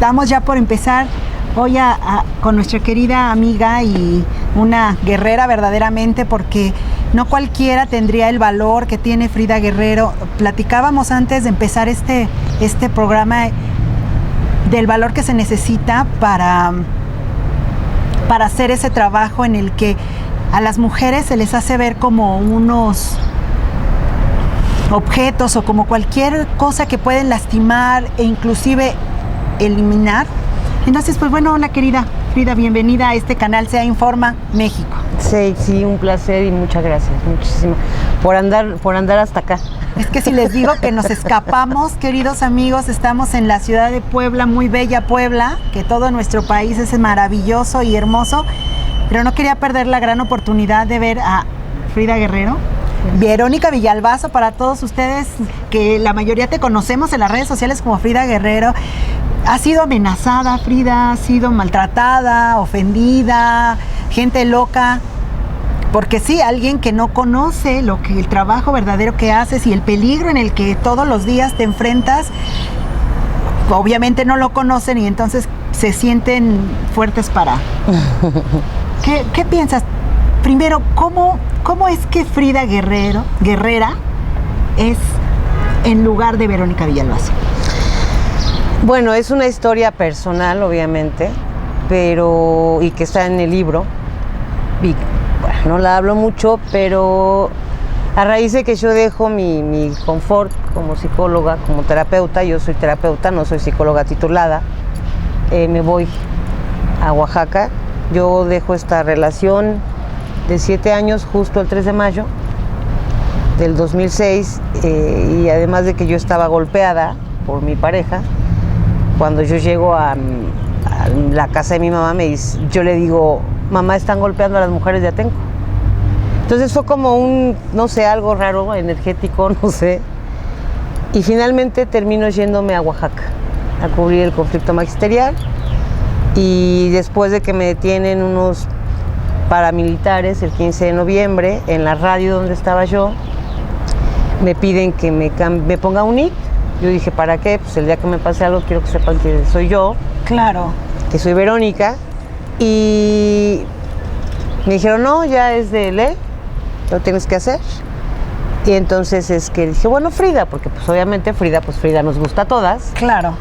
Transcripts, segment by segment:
estamos ya por empezar hoy con nuestra querida amiga y una guerrera verdaderamente, porque no cualquiera tendría el valor que tiene Frida Guerrero. Platicábamos antes de empezar este programa del valor que se necesita para hacer ese trabajo en el que a las mujeres se les hace ver como unos objetos o como cualquier cosa que pueden lastimar e inclusive eliminar. Entonces, pues bueno, hola querida Frida, bienvenida a este canal SEA Informa México. Sí, un placer y muchas gracias, muchísimas, por andar hasta acá. Es que si les digo que nos escapamos, queridos amigos, estamos en la ciudad de Puebla, muy bella Puebla, que todo nuestro país es maravilloso y hermoso, pero no quería perder la gran oportunidad de ver a Frida Guerrero. Verónica Villalbazo, para todos ustedes que la mayoría te conocemos en las redes sociales como Frida Guerrero. Ha sido amenazada, Frida, ha sido maltratada, ofendida, gente loca, porque sí, alguien que no conoce el trabajo verdadero que haces y el peligro en el que todos los días te enfrentas, obviamente no lo conocen y entonces se sienten fuertes para... ¿Qué piensas? Primero, ¿cómo es que Frida Guerrera es en lugar de Verónica Villalbazo? Bueno, es una historia personal, obviamente, y que está en el libro. Y, bueno, no la hablo mucho, pero a raíz de que yo dejo mi confort como psicóloga, como terapeuta, yo soy terapeuta, no soy psicóloga titulada, me voy a Oaxaca. Yo dejo esta relación de 7 años justo el 3 de mayo del 2006, y además de que yo estaba golpeada por mi pareja, cuando yo llego a la casa de mi mamá, yo le digo, mamá, están golpeando a las mujeres de Atenco. Entonces fue como no sé, algo raro, energético, no sé. Y finalmente termino yéndome a Oaxaca a cubrir el conflicto magisterial. Y después de que me detienen unos paramilitares el 15 de noviembre, en la radio donde estaba yo, me piden que me ponga un nick. Yo dije, ¿para qué? Pues el día que me pase algo quiero que sepan que soy yo. Claro. Que soy Verónica. Y me dijeron, no, ya es de ley, lo tienes que hacer. Y entonces es que dije, bueno, Frida, porque pues obviamente Frida nos gusta a todas. Claro.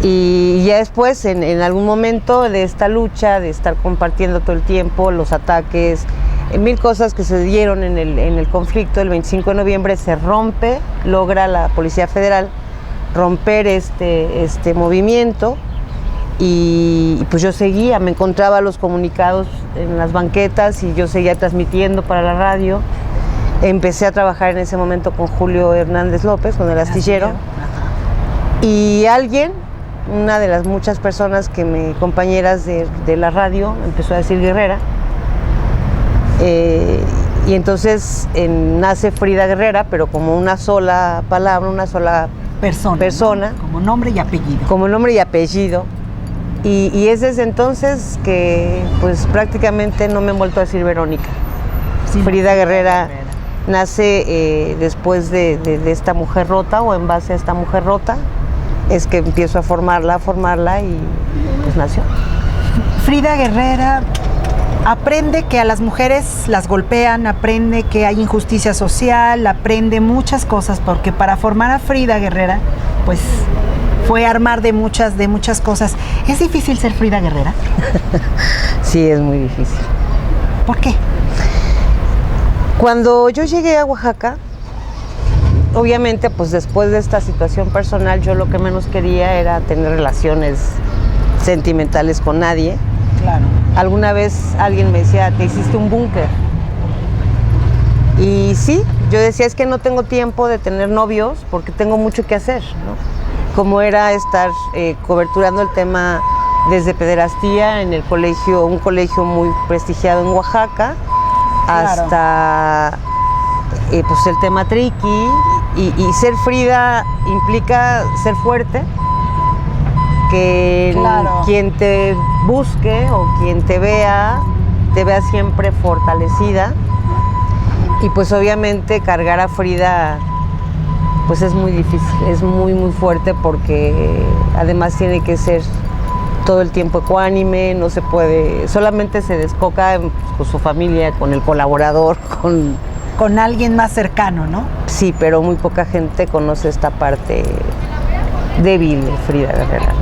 Y ya después, en algún momento de esta lucha, de estar compartiendo todo el tiempo, los ataques, mil cosas que se dieron en el conflicto, el 25 de noviembre se logra la Policía Federal romper este movimiento, y pues yo seguía, me encontraba los comunicados en las banquetas y yo seguía transmitiendo para la radio. Empecé a trabajar en ese momento con Julio Hernández López, con El Astillero, y una de las muchas personas compañeras de la radio, empezó a decir Guerrera. Y entonces nace Frida Guerrera, pero como una sola palabra, una sola persona, ¿no? Como nombre y apellido. Como nombre y apellido. Y es desde entonces que pues prácticamente no me han vuelto a decir Verónica. Sí, Frida Guerrera nace después de esta mujer rota, o en base a esta mujer rota, es que empiezo a formarla y pues nació. Frida Guerrera aprende que a las mujeres las golpean, aprende que hay injusticia social, aprende muchas cosas, porque para formar a Frida Guerrera, pues fue armar de muchas cosas. ¿Es difícil ser Frida Guerrera? Sí, es muy difícil. ¿Por qué? Cuando yo llegué a Oaxaca, obviamente, pues después de esta situación personal, yo lo que menos quería era tener relaciones sentimentales con nadie. Claro. Alguna vez alguien me decía, te hiciste un búnker. Y sí, yo decía, es que no tengo tiempo de tener novios porque tengo mucho que hacer, ¿no? Como era estar coberturando el tema desde pederastía en un colegio muy prestigiado en Oaxaca, claro, hasta pues el tema triqui, y ser Frida implica ser fuerte, que claro, quien te busque o quien te vea siempre fortalecida. Y pues obviamente cargar a Frida pues es muy difícil, es muy muy fuerte, porque además tiene que ser todo el tiempo ecuánime, no se puede, solamente se descoca con su familia, con el colaborador, con alguien más cercano, ¿no? Sí, pero muy poca gente conoce esta parte débil de Frida Guerrera.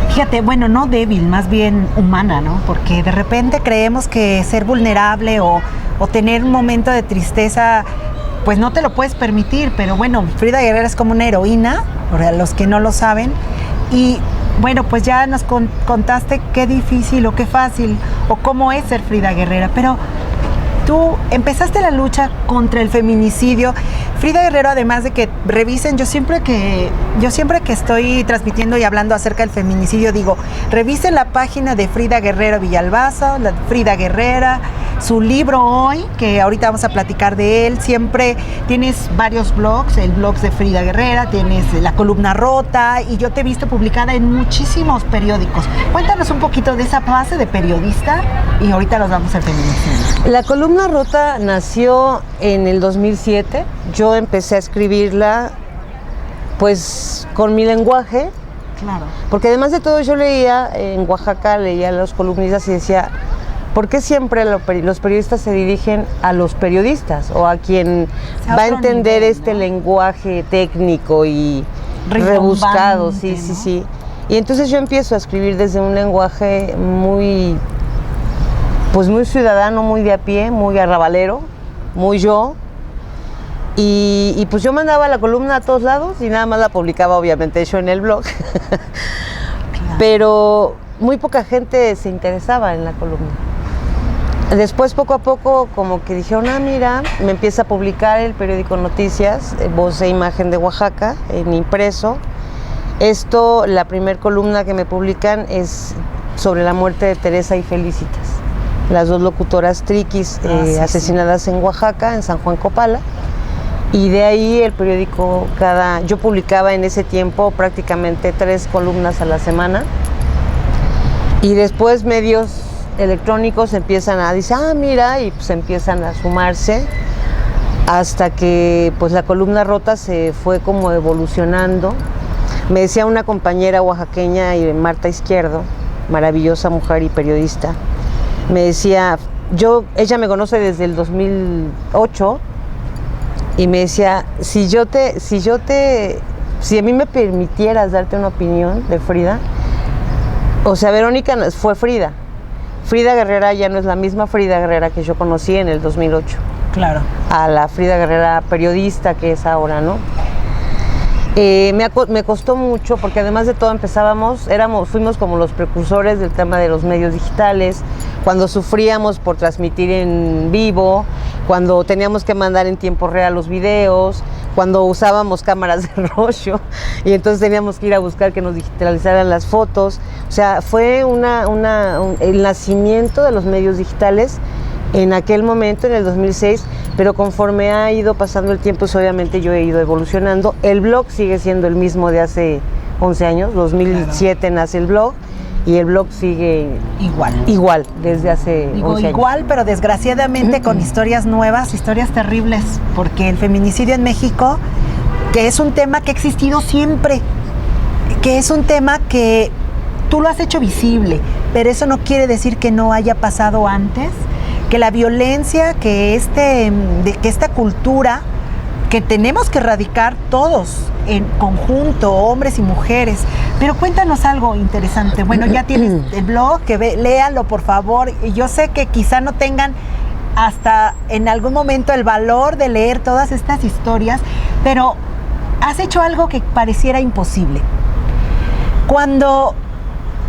Fíjate, bueno, no débil, más bien humana, ¿no? Porque de repente creemos que ser vulnerable o tener un momento de tristeza, pues no te lo puedes permitir, pero bueno, Frida Guerrera es como una heroína, para los que no lo saben, y bueno, pues ya nos contaste qué difícil o qué fácil o cómo es ser Frida Guerrera, pero tú empezaste la lucha contra el feminicidio. Frida Guerrero, además de que revisen, yo siempre que estoy transmitiendo y hablando acerca del feminicidio, digo, revisen la página de Frida Guerrero Villalbazo, la Frida Guerrera, su libro Hoy, que ahorita vamos a platicar de él. Siempre tienes varios blogs, el blog de Frida Guerrera, tienes La Columna Rota, y yo te he visto publicada en muchísimos periódicos. Cuéntanos un poquito de esa base de periodista y ahorita nos vamos al feminicidio. La Columna Rota nació en el 2007. Yo empecé a escribirla pues con mi lenguaje. Claro. Porque además de todo yo leía en Oaxaca, leía a los columnistas y decía, ¿por qué siempre los periodistas se dirigen a los periodistas o a quien va a entender este lenguaje técnico y rebuscado? Sí, ¿no? Sí. Y entonces yo empiezo a escribir desde un lenguaje muy ciudadano, muy de a pie, muy arrabalero, muy yo. Y pues yo mandaba la columna a todos lados y nada más la publicaba obviamente yo en el blog. Claro. Pero muy poca gente se interesaba en la columna. Después, poco a poco, como que dijeron, mira, me empieza a publicar el periódico Noticias, Voz e Imagen de Oaxaca, en impreso. Esto, la primer columna que me publican es sobre la muerte de Teresa y Felicitas, las dos locutoras triquis asesinadas en Oaxaca, en San Juan Copala. Y de ahí el periódico, yo publicaba en ese tiempo prácticamente 3 columnas a la semana. Y después medios electrónicos empiezan a decir, mira, y pues empiezan a sumarse hasta que pues la Columna Rota se fue como evolucionando. Me decía una compañera oaxaqueña, Marta Izquierdo, maravillosa mujer y periodista, me decía, ella me conoce desde el 2008 y me decía, si a mí me permitieras darte una opinión de Frida, o sea, Verónica fue Frida. Frida Guerrera ya no es la misma Frida Guerrera que yo conocí en el 2008. Claro. A la Frida Guerrera periodista que es ahora, ¿no? Me costó mucho porque además de todo fuimos como los precursores del tema de los medios digitales, cuando sufríamos por transmitir en vivo, cuando teníamos que mandar en tiempo real los videos, cuando usábamos cámaras de rollo y entonces teníamos que ir a buscar que nos digitalizaran las fotos. O sea, fue el nacimiento de los medios digitales en aquel momento, en el 2006, pero conforme ha ido pasando el tiempo, pues obviamente yo he ido evolucionando. El blog sigue siendo el mismo de hace 11 años, 2007 claro. Nace el blog y el blog sigue igual desde hace 11 años. Igual, pero desgraciadamente con historias nuevas, historias terribles, porque el feminicidio en México, que es un tema que ha existido siempre, que es un tema que tú lo has hecho visible, pero eso no quiere decir que no haya pasado antes, que la violencia, que esta cultura que tenemos que erradicar todos en conjunto, hombres y mujeres. Pero cuéntanos algo interesante. Bueno, ya tienes el blog, léalo por favor. Y yo sé que quizá no tengan hasta en algún momento el valor de leer todas estas historias, pero has hecho algo que pareciera imposible. Cuando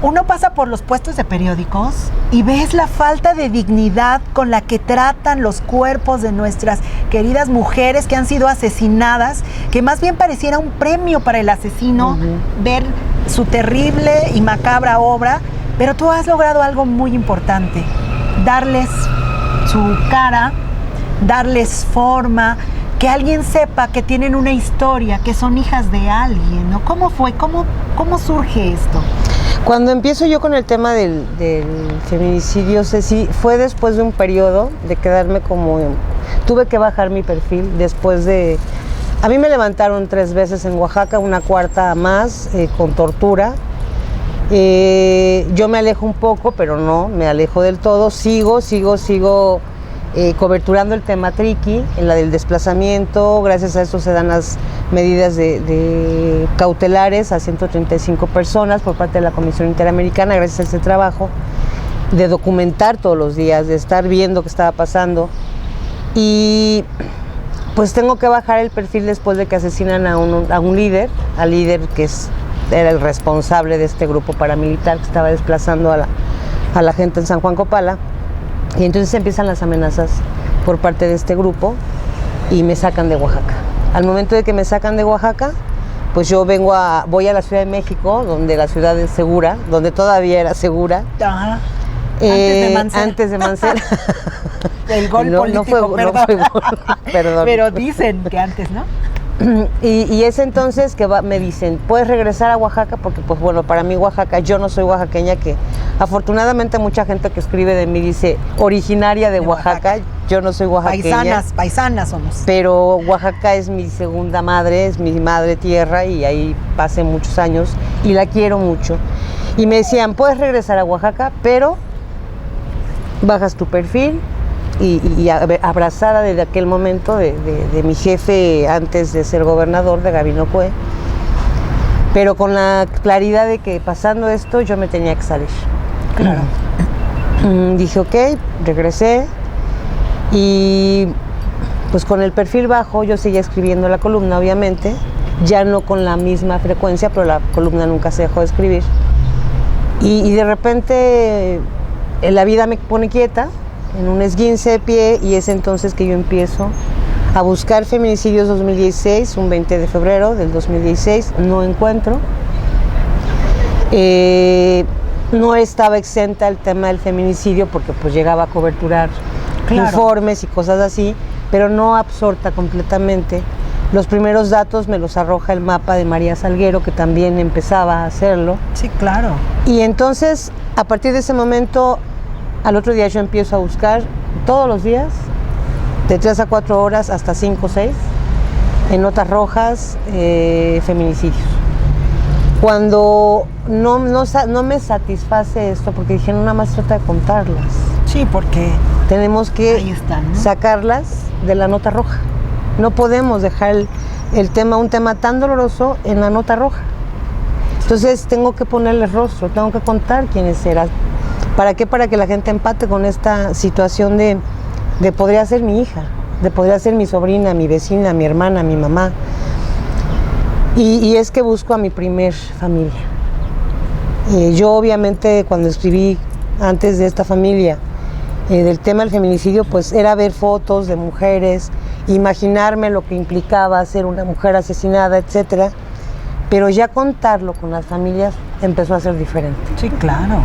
uno pasa por los puestos de periódicos y ves la falta de dignidad con la que tratan los cuerpos de nuestras queridas mujeres que han sido asesinadas, que más bien pareciera un premio para el asesino ver su terrible y macabra obra, pero tú has logrado algo muy importante, darles su cara, darles forma, que alguien sepa que tienen una historia, que son hijas de alguien, ¿no? ¿Cómo fue? ¿Cómo surge esto? Cuando empiezo yo con el tema del feminicidio, Ceci, fue después de un periodo de quedarme tuve que bajar mi perfil después de... A mí me levantaron 3 veces en Oaxaca, una cuarta más con tortura. Yo me alejo un poco, pero no me alejo del todo. Sigo coberturando el tema Triqui, en la del desplazamiento. Gracias a eso se dan las medidas de cautelares a 135 personas por parte de la Comisión Interamericana, gracias a ese trabajo de documentar todos los días, de estar viendo qué estaba pasando. Y pues tengo que bajar el perfil después de que asesinan a un líder, al líder que era el responsable de este grupo paramilitar que estaba desplazando a la gente en San Juan Copala. Y entonces empiezan las amenazas por parte de este grupo y me sacan de Oaxaca. Al momento de que me sacan de Oaxaca, pues yo voy a la Ciudad de México, donde la ciudad es segura, donde todavía era segura. Ajá. Antes de Mancera. El gol político, perdón. No fue gol, perdón. Pero dicen que antes, ¿no? Y es entonces que me dicen, ¿puedes regresar a Oaxaca? Porque pues bueno, para mí Oaxaca, yo no soy oaxaqueña, que afortunadamente mucha gente que escribe de mí dice originaria de Oaxaca. Yo no soy oaxaqueña. Paisanas somos. Pero Oaxaca es mi segunda madre, es mi madre tierra y ahí pasé muchos años y la quiero mucho. Y me decían, puedes regresar a Oaxaca, pero bajas tu perfil. Y abrazada desde aquel momento de mi jefe antes de ser gobernador, de Gabino Cue, pero con la claridad de que pasando esto yo me tenía que salir. Claro. Dije ok, regresé y pues con el perfil bajo yo seguía escribiendo la columna, obviamente, ya no con la misma frecuencia, pero la columna nunca se dejó de escribir. Y de repente la vida me pone quieta en un esguince de pie y es entonces que yo empiezo a buscar feminicidios 2016, un 20 de febrero del 2016, no encuentro. No estaba exenta el tema del feminicidio porque pues llegaba a coberturar informes y cosas así, pero no absorta completamente. Los primeros datos me los arroja el mapa de María Salguero, que también empezaba a hacerlo. Sí, claro. Y entonces, a partir de ese momento, al otro día yo empiezo a buscar todos los días, de 3 a 4 horas hasta 5 o 6, en notas rojas, feminicidios. Cuando no me satisface esto, porque dije, no, nada más trata de contarlas. Sí, porque tenemos que ahí están, ¿no? sacarlas de la nota roja. No podemos dejar un tema tan doloroso en la nota roja. Entonces tengo que ponerle rostro, tengo que contar quiénes eran. ¿Para qué? Para que la gente empate con esta situación de podría ser mi hija, de podría ser mi sobrina, mi vecina, mi hermana, mi mamá. Y es que busco a mi primer familia. Yo obviamente cuando escribí antes de esta familia del tema del feminicidio, pues era ver fotos de mujeres, imaginarme lo que implicaba ser una mujer asesinada, etcétera. Pero ya contarlo con las familias empezó a ser diferente. Sí, claro.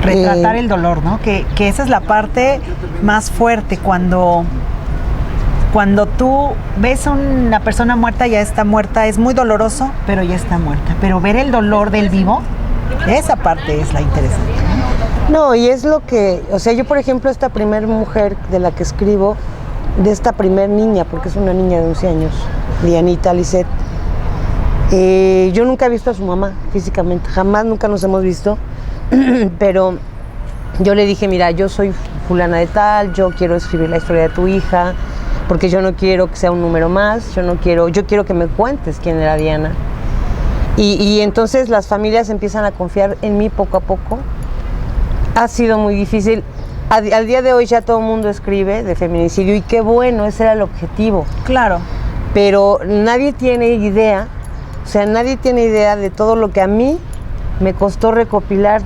Retratar el dolor, ¿no? Que esa es la parte más fuerte, cuando tú ves a una persona muerta, ya está muerta, es muy doloroso, pero ya está muerta. Pero ver el dolor del vivo, esa parte es la interesante. No, y es lo que, o sea, yo por ejemplo, esta primer mujer de la que escribo, de esta primer niña, porque es una niña de 11 años, Dianita Lisset, yo nunca he visto a su mamá físicamente, jamás, nunca nos hemos visto. Pero yo le dije, mira, yo soy fulana de tal, yo quiero escribir la historia de tu hija, porque yo no quiero que sea un número más, yo quiero que me cuentes quién era Diana. Y entonces las familias empiezan a confiar en mí poco a poco. Ha sido muy difícil. Al día de hoy ya todo el mundo escribe de feminicidio y qué bueno, ese era el objetivo. Claro. Pero nadie tiene idea, de todo lo que a mí me costó recopilar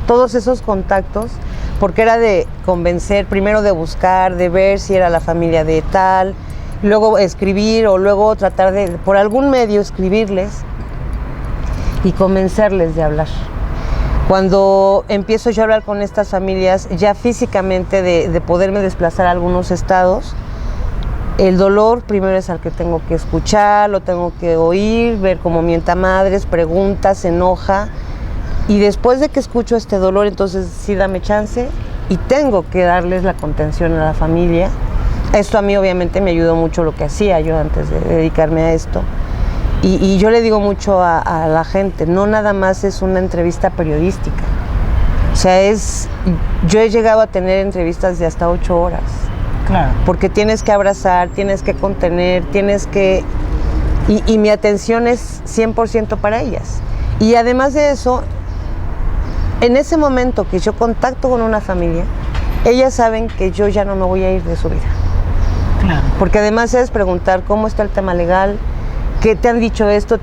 todos esos contactos, porque era de convencer, primero de buscar, de ver si era la familia de tal, luego escribir o luego tratar de, por algún medio, escribirles y convencerles de hablar. Cuando empiezo yo a hablar con estas familias, ya físicamente de poderme desplazar a algunos estados, el dolor primero es al que tengo que escuchar, lo tengo que oír, ver cómo mienta madres, pregunta, se enoja. Y después de que escucho este dolor, entonces sí dame chance y tengo que darles la contención a la familia. Esto a mí obviamente me ayudó mucho lo que hacía yo antes de dedicarme a esto. Y yo le digo mucho a la gente, no nada más es una entrevista periodística. O sea, yo he llegado a tener entrevistas de hasta 8 horas. Claro. Porque tienes que abrazar, tienes que contener, tienes que... Y mi atención es 100% para ellas. Y además de eso, en ese momento que yo contacto con una familia, ellas saben que yo ya no me voy a ir de su vida. Claro. Porque además es preguntar cómo está el tema legal, qué te han dicho esto,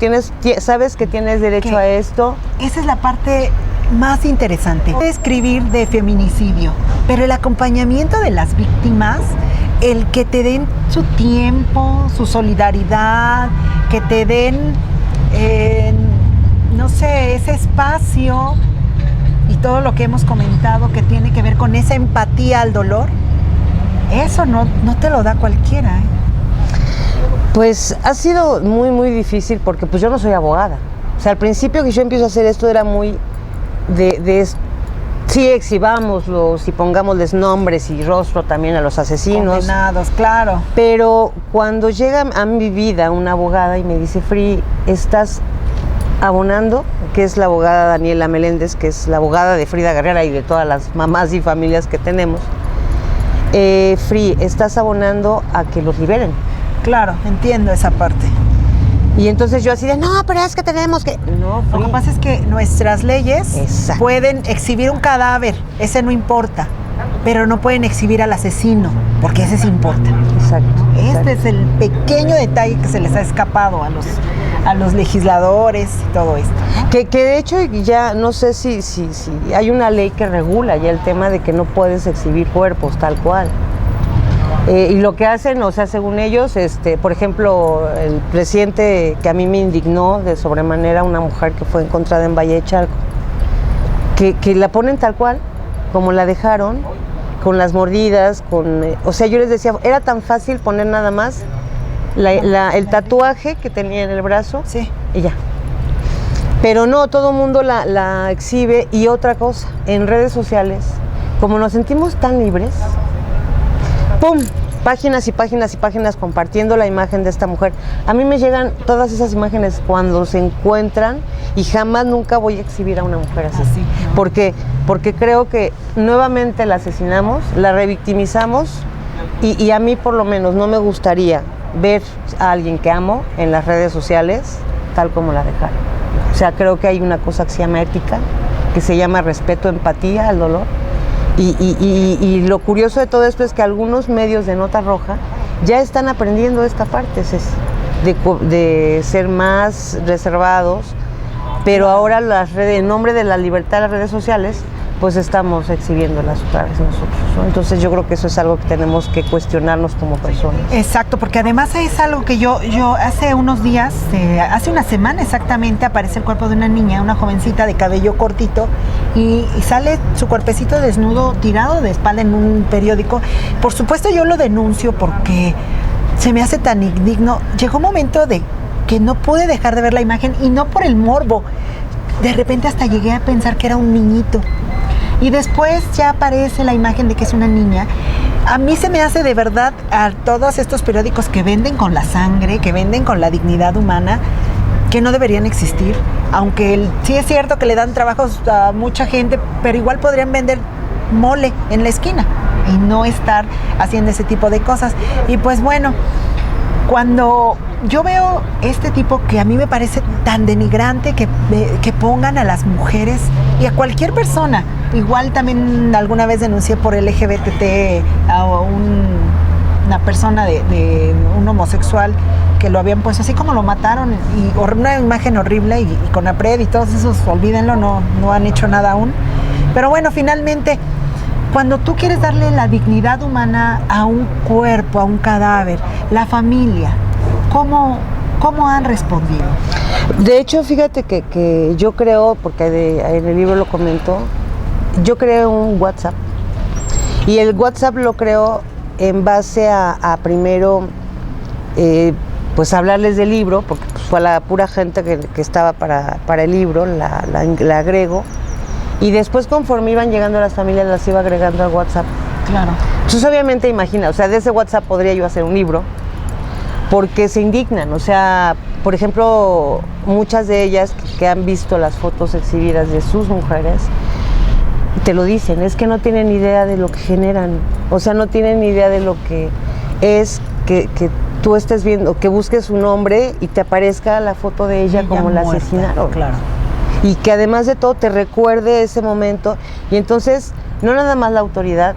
sabes que tienes derecho a esto. Esa es la parte más interesante. Escribir de feminicidio, pero el acompañamiento de las víctimas, el que te den su tiempo, su solidaridad, que te den, no sé, ese espacio y todo lo que hemos comentado que tiene que ver con esa empatía al dolor, eso no te lo da cualquiera, ¿eh? Pues ha sido muy, muy difícil porque pues yo no soy abogada. O sea, al principio que yo empiezo a hacer esto era muy sí, exhibámoslos y pongámosles nombres y rostro también a los asesinos. Condenados, claro. Pero cuando llega a mi vida una abogada y me dice, Fri, estás abonando, que es la abogada Daniela Meléndez, que es la abogada de Frida Guerrera y de todas las mamás y familias que tenemos, Fri, estás abonando a que los liberen. Claro, entiendo esa parte. Y entonces yo así de, no, pero es que tenemos que... No, Lo que pasa es que nuestras leyes pueden exhibir un cadáver, ese no importa, pero no pueden exhibir al asesino, porque ese sí importa. Exacto. Este es el pequeño detalle que se les ha escapado a los legisladores y todo esto, ¿no? Que de hecho ya no sé si hay una ley que regula ya el tema de que no puedes exhibir cuerpos tal cual. Y lo que hacen, o sea, según ellos, por ejemplo, el presidente que a mí me indignó de sobremanera, una mujer que fue encontrada en Valle de Chalco, que la ponen tal cual, como la dejaron, con las mordidas, o sea, yo les decía, era tan fácil poner nada más el tatuaje que tenía en el brazo, sí, y ya. Pero no, todo el mundo la exhibe. Y otra cosa, en redes sociales, como nos sentimos tan libres, ¡pum!, páginas y páginas y páginas compartiendo la imagen de esta mujer. A mí me llegan todas esas imágenes cuando se encuentran y jamás nunca voy a exhibir a una mujer así. ¿No? Porque creo que nuevamente la asesinamos, la revictimizamos y a mí por lo menos no me gustaría ver a alguien que amo en las redes sociales tal como la dejaron. O sea, creo que hay una cosa que se llama ética, que se llama respeto, empatía al dolor. Y lo curioso de todo esto es que algunos medios de nota roja ya están aprendiendo esta parte, de ser más reservados, pero ahora en nombre de la libertad de las redes sociales, pues estamos exhibiéndolas otra vez nosotros, ¿no? Entonces yo creo que eso es algo que tenemos que cuestionarnos como personas. Exacto, porque además es algo que yo hace unos días, hace una semana exactamente, aparece el cuerpo de una niña, una jovencita de cabello cortito, y sale su cuerpecito desnudo, tirado de espalda en un periódico. Por supuesto yo lo denuncio porque se me hace tan indigno. Llegó un momento de que no pude dejar de ver la imagen, y no por el morbo. De repente hasta llegué a pensar que era un niñito. Y después ya aparece la imagen de que es una niña. A mí se me hace de verdad, a todos estos periódicos que venden con la sangre, que venden con la dignidad humana, que no deberían existir. Aunque sí es cierto que le dan trabajos a mucha gente, pero igual podrían vender mole en la esquina y no estar haciendo ese tipo de cosas. Y pues bueno, cuando yo veo este tipo que a mí me parece tan denigrante, que pongan a las mujeres y a cualquier persona, igual también alguna vez denuncié por LGBT a una persona de un homosexual, que lo habían puesto así como lo mataron, y una imagen horrible, y con APRED y todos esos, olvídenlo, no han hecho nada aún. Pero bueno, finalmente, cuando tú quieres darle la dignidad humana a un cuerpo, a un cadáver, la familia, ¿cómo han respondido? De hecho, fíjate que yo creo, porque en el libro lo comento, yo creé un WhatsApp, y el WhatsApp lo creo en base a primero, pues hablarles del libro, porque pues, fue la pura gente que estaba para el libro, la agrego. Y después, conforme iban llegando las familias, las iba agregando al WhatsApp. Claro. Entonces, obviamente, imagina, o sea, de ese WhatsApp podría yo hacer un libro, porque se indignan, o sea, por ejemplo, muchas de ellas que han visto las fotos exhibidas de sus mujeres, te lo dicen, es que no tienen idea de lo que generan, o sea, no tienen idea de lo que es que tú estés viendo, que busques un hombre y te aparezca la foto de ella como la muerta, asesinaron. claro. Y que además de todo te recuerde ese momento. Y entonces, no nada más la autoridad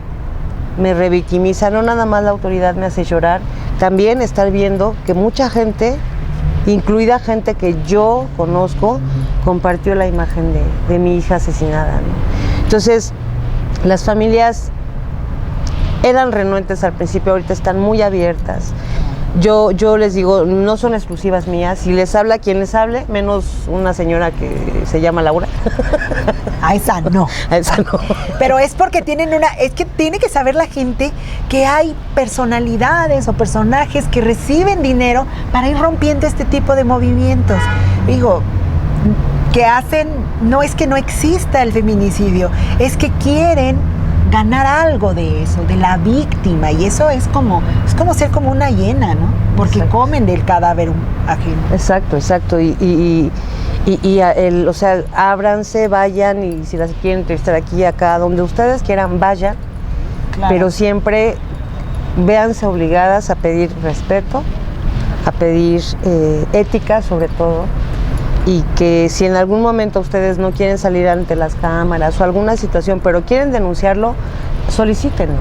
me revictimiza, no nada más la autoridad me hace llorar, también estar viendo que mucha gente, incluida gente que yo conozco, compartió la imagen de mi hija asesinada, ¿no? Entonces, las familias eran renuentes al principio, ahorita están muy abiertas. Yo les digo, no son exclusivas mías, si les habla quien les hable, menos una señora que se llama Laura. A esa no. A esa no. Pero es porque es que tiene que saber la gente que hay personalidades o personajes que reciben dinero para ir rompiendo este tipo de movimientos. Digo, que hacen, no es que no exista el feminicidio, es que quieren ganar algo de eso, de la víctima, y eso es como ser como una hiena, ¿no? Porque exacto, comen del cadáver ajeno. Exacto. O sea, ábranse, vayan, y si las quieren entrevistar aquí, acá, donde ustedes quieran, vayan, claro, pero siempre véanse obligadas a pedir respeto, a pedir ética sobre todo, y que si en algún momento ustedes no quieren salir ante las cámaras o alguna situación, pero quieren denunciarlo, solicítenlo.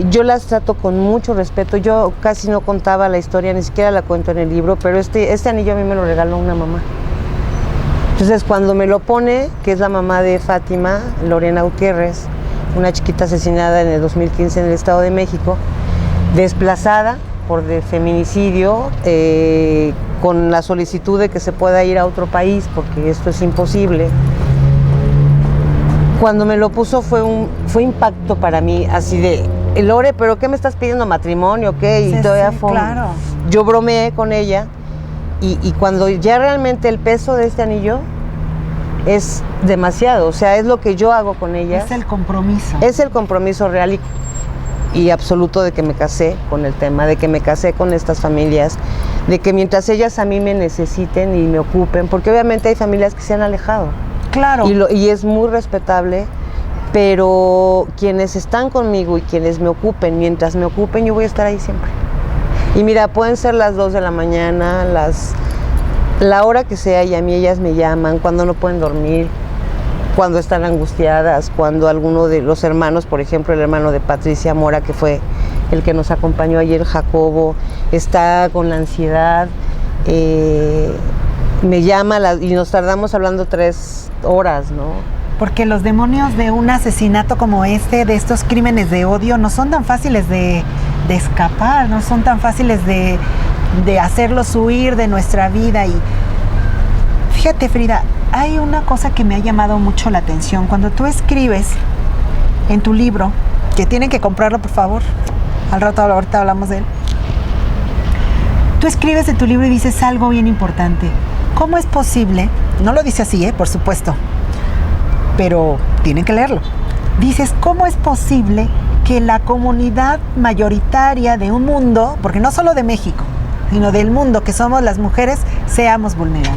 Yo las trato con mucho respeto. Yo casi no contaba la historia, ni siquiera la cuento en el libro, pero este anillo a mí me lo regaló una mamá. Entonces, cuando me lo pone, que es la mamá de Fátima, Lorena Gutiérrez, una chiquita asesinada en el 2015 en el Estado de México, desplazada por feminicidio, con la solicitud de que se pueda ir a otro país, porque esto es imposible. Cuando me lo puso fue impacto para mí, así de, Lore, ¿pero qué me estás pidiendo, matrimonio? ¿Qué? Y sí, todavía sí, claro. Yo bromeé con ella, y cuando ya realmente el peso de este anillo es demasiado, o sea, es lo que yo hago con ella. Es el compromiso. Es el compromiso real y absoluto de que me casé con el tema, de que me casé con estas familias, de que mientras ellas a mí me necesiten y me ocupen, porque obviamente hay familias que se han alejado. Claro. Y es muy respetable, pero quienes están conmigo y quienes me ocupen, mientras me ocupen, yo voy a estar ahí siempre. Y mira, pueden ser las 2 de la mañana, la hora que sea, y a mí ellas me llaman cuando no pueden dormir, cuando están angustiadas, cuando alguno de los hermanos, por ejemplo, el hermano de Patricia Mora, que fue el que nos acompañó ayer, Jacobo, está con la ansiedad, me llama y nos tardamos hablando 3 horas, ¿no? Porque los demonios de un asesinato como este, de estos crímenes de odio, no son tan fáciles de escapar, no son tan fáciles de hacerlos huir de nuestra vida. Y fíjate, Frida, hay una cosa que me ha llamado mucho la atención. Cuando tú escribes en tu libro, que tienen que comprarlo, por favor, ahorita hablamos de él. Tú escribes en tu libro y dices algo bien importante. ¿Cómo es posible? No lo dice así, por supuesto, pero tienen que leerlo. Dices, ¿cómo es posible que la comunidad mayoritaria de un mundo, porque no solo de México, sino del mundo, que somos las mujeres, seamos vulnerables?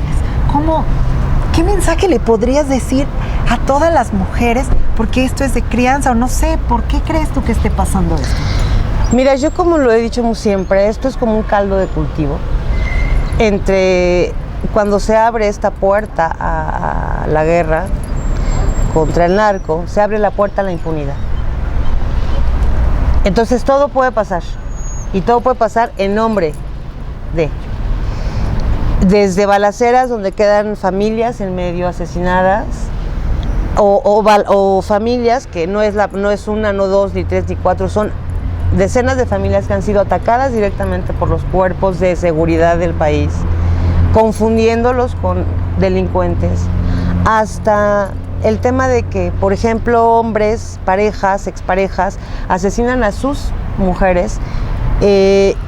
¿Qué mensaje le podrías decir a todas las mujeres? Porque esto es de crianza, o no sé, ¿por qué crees tú que esté pasando esto? Mira, yo como lo he dicho siempre, esto es como un caldo de cultivo. Cuando se abre esta puerta a la guerra contra el narco, se abre la puerta a la impunidad. Entonces todo puede pasar, y todo puede pasar en nombre de... Desde balaceras donde quedan familias en medio asesinadas, o familias que no es una, no dos, ni tres, ni cuatro, son decenas de familias que han sido atacadas directamente por los cuerpos de seguridad del país, confundiéndolos con delincuentes, hasta el tema de que, por ejemplo, hombres, parejas, exparejas, asesinan a sus mujeres,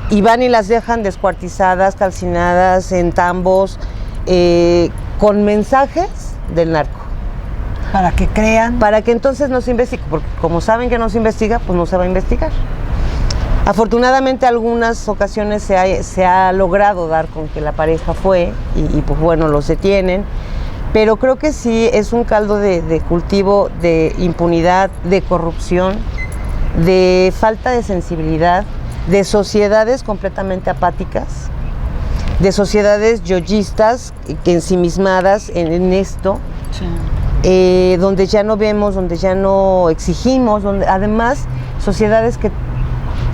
y van y las dejan descuartizadas, calcinadas, en tambos, con mensajes del narco. Para que crean. Para que entonces no se investigue, porque como saben que no se investiga, pues no se va a investigar. Afortunadamente algunas ocasiones se ha logrado dar con que la pareja fue y pues bueno, los detienen, pero creo que sí es un caldo de cultivo de impunidad, de corrupción, de falta de sensibilidad, de sociedades completamente apáticas, de sociedades yoyistas, ensimismadas en esto, sí. Donde ya no vemos, donde ya no exigimos, donde además sociedades que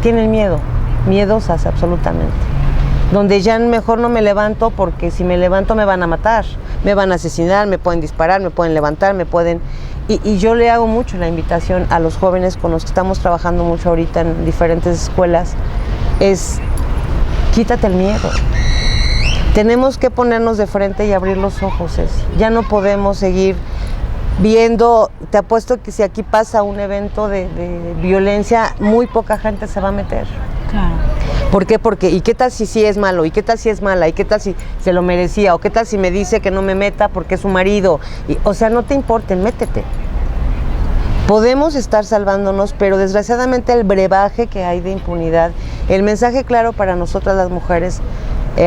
tienen miedo, miedosas absolutamente, donde ya mejor no me levanto porque si me levanto me van a matar, me van a asesinar, me pueden disparar, me pueden levantar, me pueden... Y yo le hago mucho la invitación a los jóvenes con los que estamos trabajando mucho ahorita en diferentes escuelas, es quítate el miedo. Tenemos que ponernos de frente y abrir los ojos, Ceci. Ya no podemos seguir viendo, te apuesto que si aquí pasa un evento de violencia, muy poca gente se va a meter. Claro. ¿Por qué? Porque, ¿y qué tal si sí es malo? ¿Y qué tal si es mala? ¿Y qué tal si se lo merecía? ¿O qué tal si me dice que no me meta porque es su marido? O sea, no te importe, métete. Podemos estar salvándonos, pero desgraciadamente el brebaje que hay de impunidad, el mensaje claro para nosotras las mujeres,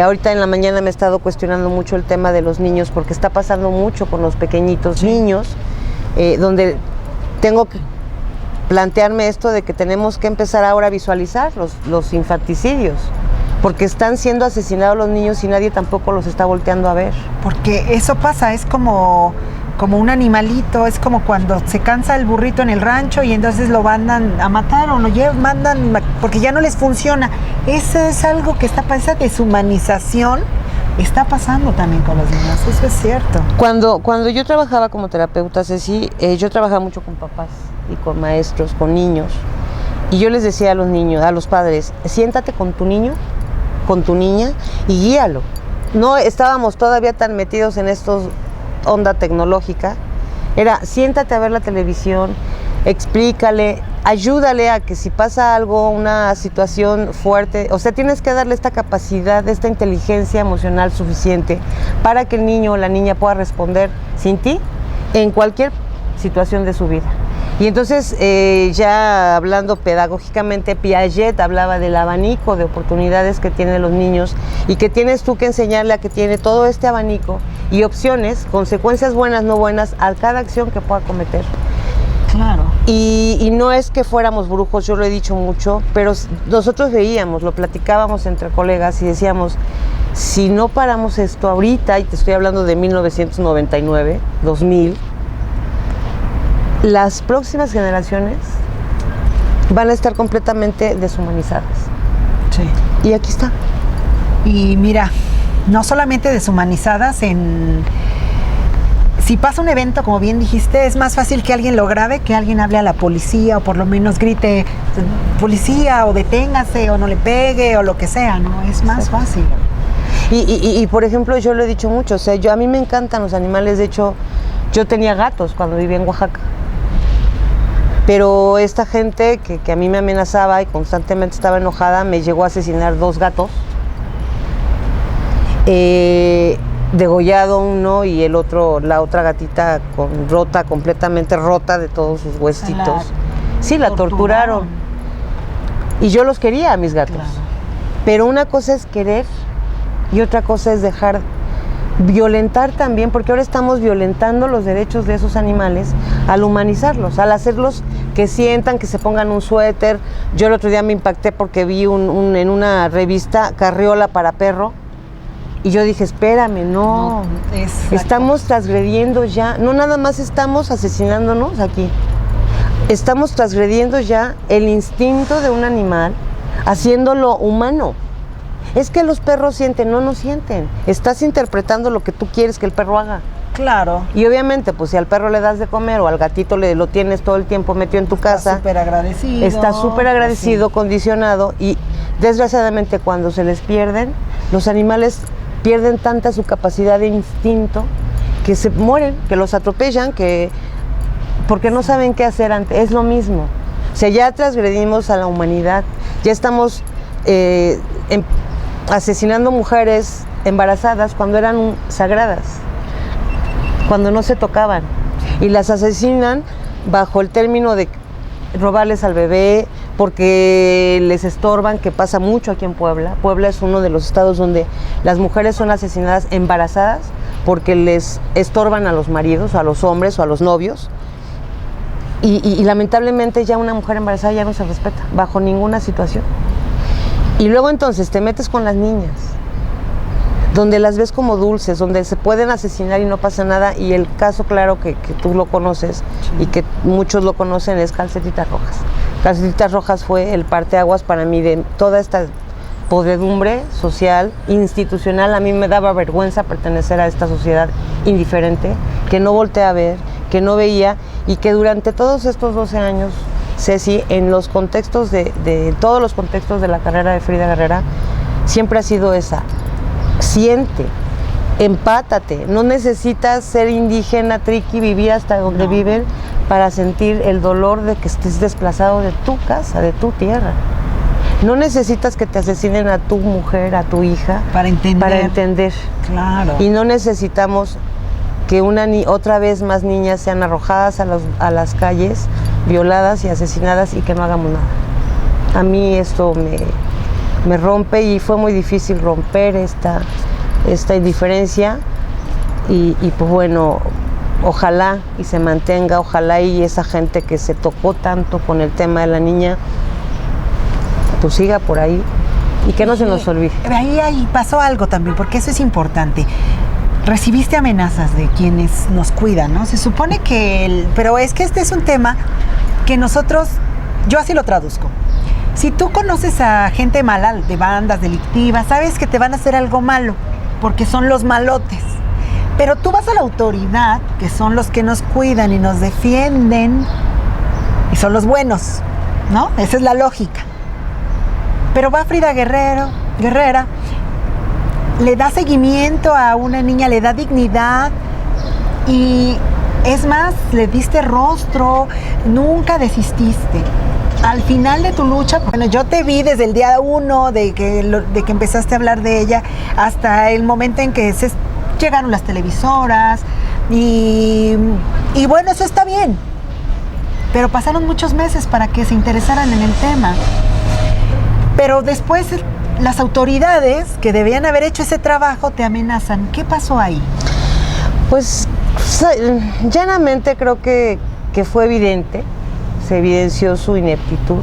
ahorita en la mañana me he estado cuestionando mucho el tema de los niños, porque está pasando mucho con los pequeñitos niños, donde tengo que plantearme esto de que tenemos que empezar ahora a visualizar los infanticidios, porque están siendo asesinados los niños y nadie tampoco los está volteando a ver. Porque eso pasa, es como un animalito, es como cuando se cansa el burrito en el rancho y entonces lo mandan a matar o lo mandan porque ya no les funciona. Eso es algo que está pasando, esa deshumanización está pasando también con los niños, eso es cierto. Cuando yo trabajaba como terapeuta, Ceci, yo trabajaba mucho con papás y con maestros, con niños, y yo les decía a los niños, a los padres, siéntate con tu niño, con tu niña y guíalo. No estábamos todavía tan metidos en estos onda tecnológica, era siéntate a ver la televisión, explícale, ayúdale a que si pasa algo, una situación fuerte, o sea, tienes que darle esta capacidad, esta inteligencia emocional suficiente para que el niño o la niña pueda responder sin ti en cualquier situación de su vida. Y entonces, ya hablando pedagógicamente, Piaget hablaba del abanico de oportunidades que tienen los niños y que tienes tú que enseñarle a que tiene todo este abanico y opciones, consecuencias buenas, no buenas, a cada acción que pueda cometer. Claro. Y no es que fuéramos brujos, yo lo he dicho mucho, pero nosotros veíamos, lo platicábamos entre colegas y decíamos, si no paramos esto ahorita, y te estoy hablando de 1999, 2000, las próximas generaciones van a estar completamente deshumanizadas. Sí. Y aquí está. Y mira, no solamente deshumanizadas si pasa un evento, como bien dijiste, es más fácil que alguien lo grabe, que alguien hable a la policía o por lo menos grite policía o deténgase o no le pegue o lo que sea, ¿no? Es más fácil. Y por ejemplo, yo lo he dicho mucho, o sea, a mí me encantan los animales, de hecho, yo tenía gatos cuando vivía en Oaxaca. Pero esta gente que a mí me amenazaba y constantemente estaba enojada, me llegó a asesinar 2 gatos. Degollado uno y el otro, la otra gatita completamente rota de todos sus huesitos. Sí, la torturaron. Y yo los quería a mis gatos. Claro. Pero una cosa es querer y otra cosa es dejar violentar también, porque ahora estamos violentando los derechos de esos animales al humanizarlos, al hacerlos que sientan, que se pongan un suéter. Yo el otro día me impacté porque vi en una revista carriola para perro y yo dije, espérame, no estamos transgrediendo ya, no nada más estamos asesinándonos aquí, estamos transgrediendo ya el instinto de un animal, haciéndolo humano. Es que los perros sienten, no sienten. Estás interpretando lo que tú quieres que el perro haga. Claro. Y obviamente, pues si al perro le das de comer o al gatito lo tienes todo el tiempo metido en tu casa. Está súper agradecido. Está súper agradecido, condicionado. Y desgraciadamente cuando se les pierden, los animales pierden tanta su capacidad de instinto que se mueren, que los atropellan, porque no saben qué hacer antes. Es lo mismo. O sea, ya transgredimos a la humanidad. Ya estamos asesinando mujeres embarazadas cuando eran sagradas, cuando no se tocaban, y las asesinan bajo el término de robarles al bebé, porque les estorban, que pasa mucho aquí en Puebla. Puebla es uno de los estados donde las mujeres son asesinadas embarazadas porque les estorban a los maridos, o a los hombres, o a los novios. Y lamentablemente ya una mujer embarazada ya no se respeta, bajo ninguna situación. Y luego entonces te metes con las niñas, donde las ves como dulces, donde se pueden asesinar y no pasa nada. Y el caso claro que tú lo conoces, sí, y que muchos lo conocen, es Calcetitas Rojas. Calcetitas Rojas fue el parteaguas para mí de toda esta podredumbre social, institucional. A mí me daba vergüenza pertenecer a esta sociedad indiferente, que no voltea a ver, que no veía, y que durante todos estos 12 años, Ceci, en los contextos de todos los contextos de la carrera de Frida Guerrera, siempre ha sido esa: siente, empátate, no necesitas ser indígena, triqui, vivir hasta donde viven para sentir el dolor de que estés desplazado de tu casa, de tu tierra. No necesitas que te asesinen a tu mujer, a tu hija, para entender. Claro. Y no necesitamos que otra vez más niñas sean arrojadas a las calles, violadas y asesinadas, y que no hagamos nada. A mí esto me rompe, y fue muy difícil romper esta indiferencia, y pues bueno, ojalá y se mantenga, ojalá y esa gente que se tocó tanto con el tema de la niña pues siga por ahí y que no se nos olvide. Ahí pasó algo también, porque eso es importante. Recibiste amenazas de quienes nos cuidan, ¿no? Se supone que pero es que este es un tema que nosotros, yo así lo traduzco. Si tú conoces a gente mala, de bandas delictivas, sabes que te van a hacer algo malo, porque son los malotes. Pero tú vas a la autoridad, que son los que nos cuidan y nos defienden, y son los buenos, ¿no? Esa es la lógica. Pero va Frida Guerrera, le da seguimiento a una niña, le da dignidad, y es más, le diste rostro, nunca desististe. Al final de tu lucha, bueno, yo te vi desde el día 1 de que empezaste a hablar de ella hasta el momento en que llegaron las televisoras, y bueno, eso está bien, pero pasaron muchos meses para que se interesaran en el tema. Pero después las autoridades que debían haber hecho ese trabajo te amenazan. ¿Qué pasó ahí? Pues llanamente creo que fue evidente, se evidenció su ineptitud,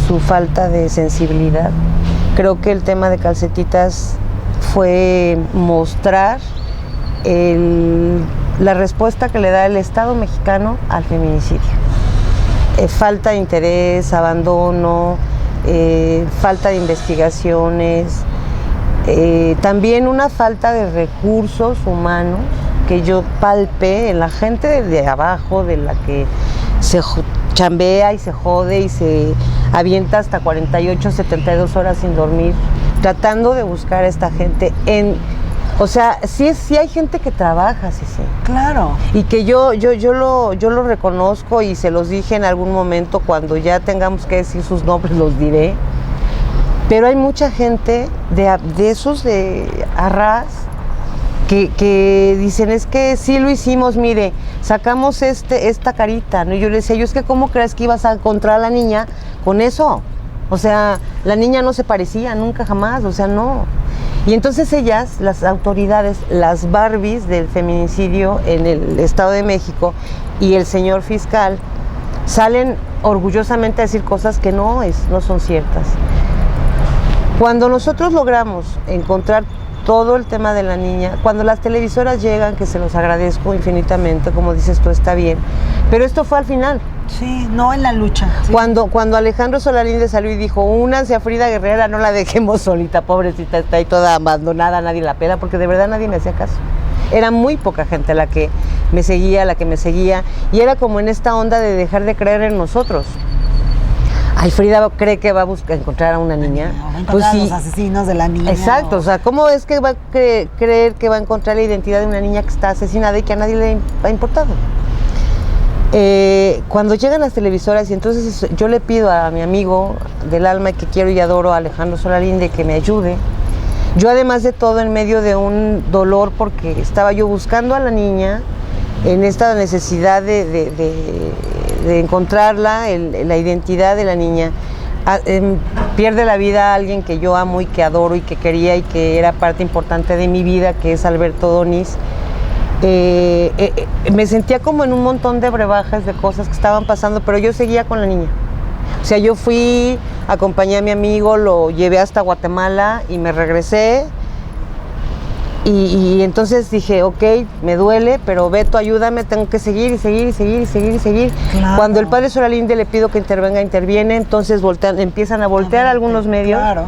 su falta de sensibilidad. Creo que el tema de Calcetitas fue mostrar la respuesta que le da el Estado mexicano al feminicidio. Falta de interés, abandono, falta de investigaciones, también una falta de recursos humanos que yo palpé en la gente de abajo, de la que se chambea y se jode y se avienta hasta 48, 72 horas sin dormir, tratando de buscar a esta gente o sea, sí hay gente que trabaja, sí. Claro. Y que yo lo reconozco, y se los dije en algún momento, cuando ya tengamos que decir sus nombres los diré. Pero hay mucha gente de esos de arras que dicen, es que sí lo hicimos, mire, sacamos esta carita, ¿no? Y yo le decía, es que ¿cómo crees que ibas a encontrar a la niña con eso? O sea, la niña no se parecía nunca jamás, o sea, no. Y entonces ellas, las autoridades, las Barbies del feminicidio en el Estado de México y el señor fiscal, salen orgullosamente a decir cosas que no son ciertas. Cuando nosotros logramos encontrar todo el tema de la niña, cuando las televisoras llegan, que se los agradezco infinitamente, como dices tú, está bien, pero esto fue al final. Sí, no en la lucha. Sí. Cuando Alejandro Solalinde salió y dijo, únanse a Frida Guerrera, no la dejemos solita, pobrecita, está ahí toda abandonada, nadie la pela, porque de verdad nadie me hacía caso. Era muy poca gente la que me seguía, y era como en esta onda de dejar de creer en nosotros. Ay, Frida cree que va a encontrar a una niña. Va a encontrar a los asesinos de la niña. Exacto, o sea, ¿cómo es que va a creer que va a encontrar la identidad de una niña que está asesinada y que a nadie le ha importado? Cuando llegan las televisoras, y entonces yo le pido a mi amigo del alma que quiero y adoro, a Alejandro Solalinde, que me ayude. Yo, además de todo, en medio de un dolor, porque estaba yo buscando a la niña en esta necesidad de de encontrarla, la identidad de la niña. Pierde la vida alguien que yo amo y que adoro y que quería y que era parte importante de mi vida, que es Alberto Donís. Me sentía como en un montón de brebajes de cosas que estaban pasando, pero yo seguía con la niña. O sea, yo fui, acompañé a mi amigo, lo llevé hasta Guatemala y me regresé. Y entonces dije, ok, me duele, pero Beto, ayúdame, tengo que seguir y seguir y seguir y seguir y seguir. Claro. Cuando el padre Soralinde le pido que interviene, entonces empiezan a voltear algunos medios. Claro.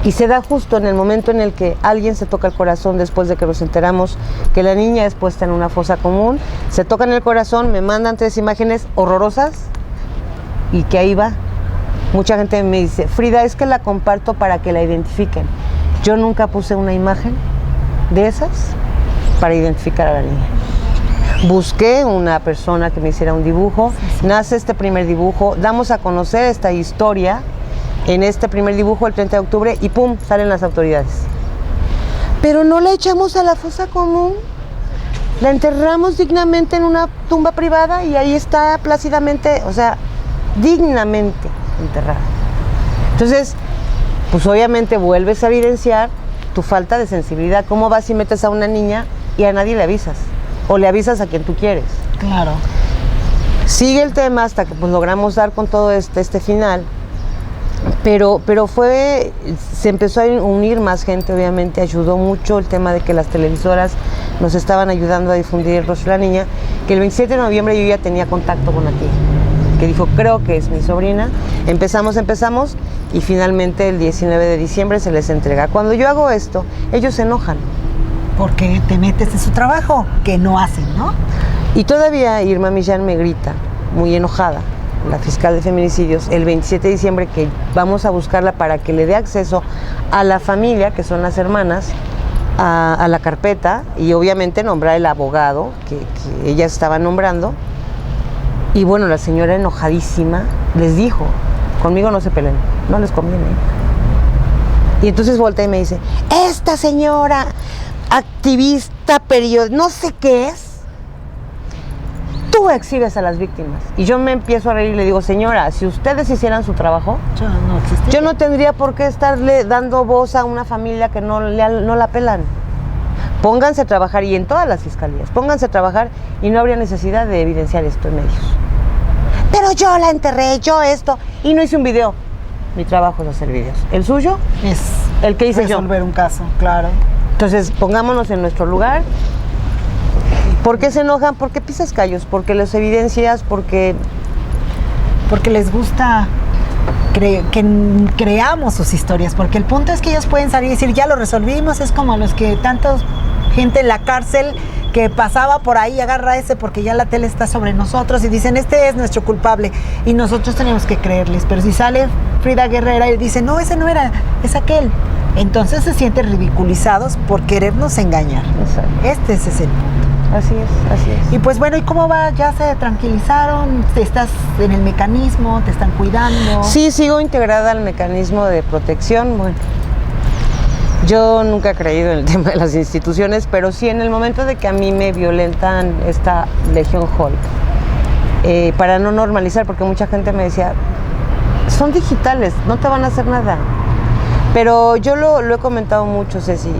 Y se da justo en el momento en el que alguien se toca el corazón después de que nos enteramos que la niña es puesta en una fosa común. Se tocan el corazón, me mandan 3 imágenes horrorosas y que ahí va. Mucha gente me dice, Frida, es que la comparto para que la identifiquen. Yo nunca puse una imagen de esas para identificar a la niña. Busqué una persona que me hiciera un dibujo, nace este primer dibujo, damos a conocer esta historia en este primer dibujo el 30 de octubre y ¡pum!, salen las autoridades. Pero no la echamos a la fosa común, la enterramos dignamente en una tumba privada y ahí está plácidamente, o sea, dignamente enterrada. Entonces, pues obviamente vuelves a evidenciar tu falta de sensibilidad. ¿Cómo vas y metes a una niña y a nadie le avisas? O le avisas a quien tú quieres. Claro. Sigue el tema hasta que pues logramos dar con todo este final. Pero se empezó a unir más gente, obviamente, ayudó mucho el tema de que las televisoras nos estaban ayudando a difundir el rostro de la niña, que el 27 de noviembre yo ya tenía contacto con la tía, que dijo, creo que es mi sobrina. Empezamos y finalmente el 19 de diciembre se les entrega. Cuando yo hago esto, ellos se enojan. Porque te metes en su trabajo, que no hacen, ¿no? Y todavía Irma Millán me grita, muy enojada, la fiscal de feminicidios, el 27 de diciembre, que vamos a buscarla para que le dé acceso a la familia, que son las hermanas, a la carpeta, y obviamente nombrar el abogado que ella estaba nombrando. Y bueno, la señora enojadísima les dijo, conmigo no se peleen, no les conviene. Y entonces voltea y me dice, esta señora, activista, periodista, no sé qué es, tú exhibes a las víctimas. Y yo me empiezo a reír y le digo, señora, si ustedes hicieran su trabajo, yo no tendría por qué estarle dando voz a una familia que no la pelan. Pónganse a trabajar, y en todas las fiscalías, pónganse a trabajar y no habría necesidad de evidenciar esto en medios. Pero yo la enterré, yo esto, y no hice un video. Mi trabajo es hacer videos. ¿El suyo? Es el que hice yo. Resolver un caso, claro. Entonces, pongámonos en nuestro lugar. ¿Por qué se enojan? Porque pisas callos, porque los evidencias, porque les gusta que creamos sus historias, porque el punto es que ellos pueden salir y decir, ya lo resolvimos. Es como los que tantos gente en la cárcel que pasaba por ahí, agarra ese porque ya la tele está sobre nosotros y dicen, este es nuestro culpable, y nosotros tenemos que creerles. Pero si sale Frida Guerrera y dice, no, ese no era, es aquel, entonces se sienten ridiculizados por querernos engañar. Exacto. Este es el punto. Así es. Y pues bueno, ¿y cómo va? ¿Ya se tranquilizaron? ¿Estás en el mecanismo? ¿Te están cuidando? Sí, sigo integrada al mecanismo de protección. Bueno, yo nunca he creído en el tema de las instituciones, pero sí en el momento de que a mí me violentan esta Legión Hulk, para no normalizar, porque mucha gente me decía, son digitales, no te van a hacer nada. Pero yo lo he comentado mucho, Ceci.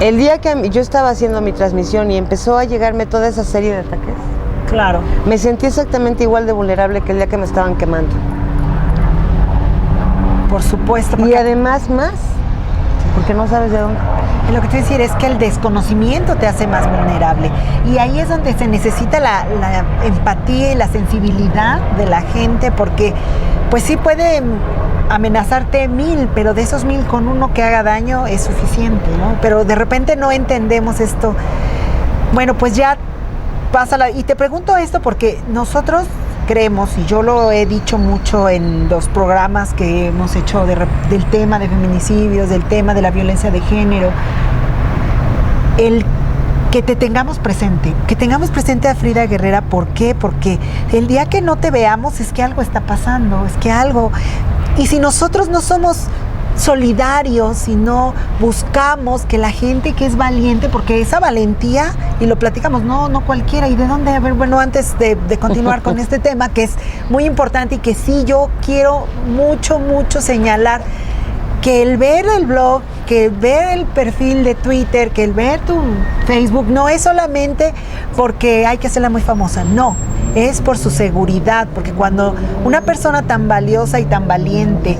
El día que yo estaba haciendo mi transmisión y empezó a llegarme toda esa serie de ataques, claro, me sentí exactamente igual de vulnerable que el día que me estaban quemando. Por supuesto. Y además más, porque no sabes de dónde. Lo que te voy a decir es que el desconocimiento te hace más vulnerable. Y ahí es donde se necesita la empatía y la sensibilidad de la gente, porque pues sí puede amenazarte 1000, pero de esos 1000 con uno que haga daño es suficiente, ¿no? Pero de repente no entendemos esto. Bueno, pues ya pásala. Y te pregunto esto porque nosotros creemos, y yo lo he dicho mucho en los programas que hemos hecho del tema de feminicidios, del tema de la violencia de género, el que te tengamos presente a Frida Guerrera. ¿Por qué? Porque el día que no te veamos es que algo está pasando, es que algo... Y si nosotros no somos solidarios y no buscamos que la gente que es valiente, porque esa valentía, y lo platicamos, no cualquiera, ¿y de dónde? A ver, bueno, antes de continuar con este tema, que es muy importante y que sí yo quiero mucho señalar, que el ver el blog, que el ver el perfil de Twitter, que el ver tu Facebook, no es solamente porque hay que hacerla muy famosa, no, es por su seguridad, porque cuando una persona tan valiosa y tan valiente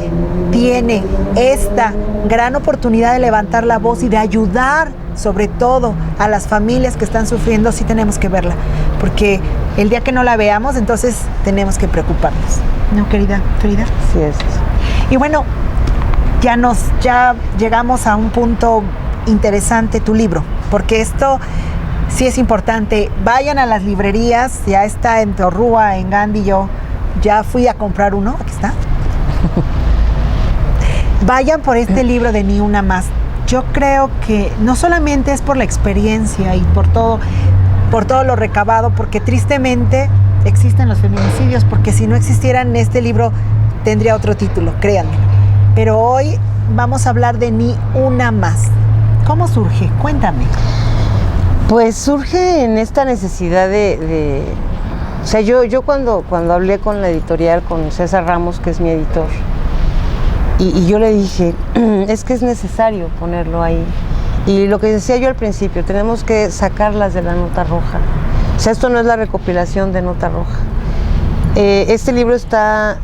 tiene esta gran oportunidad de levantar la voz y de ayudar sobre todo a las familias que están sufriendo, sí tenemos que verla, porque el día que no la veamos, entonces tenemos que preocuparnos. ¿No, querida Frida? Sí, es. Y bueno, ya llegamos a un punto interesante, tu libro, porque esto sí es importante. Vayan a las librerías, ya está en Torrúa, en Gandhi, yo ya fui a comprar uno, aquí está. Vayan por este libro de Ni Una Más. Yo creo que no solamente es por la experiencia y por todo lo recabado, porque tristemente existen los feminicidios, porque si no existieran, este libro tendría otro título, créanme. Pero hoy vamos a hablar de Ni Una Más. ¿Cómo surge? Cuéntame. Pues surge en esta necesidad o sea, yo cuando hablé con la editorial, con César Ramos, que es mi editor, y yo le dije, es que es necesario ponerlo ahí. Y lo que decía yo al principio, tenemos que sacarlas de la nota roja. O sea, esto no es la recopilación de nota roja. Este libro está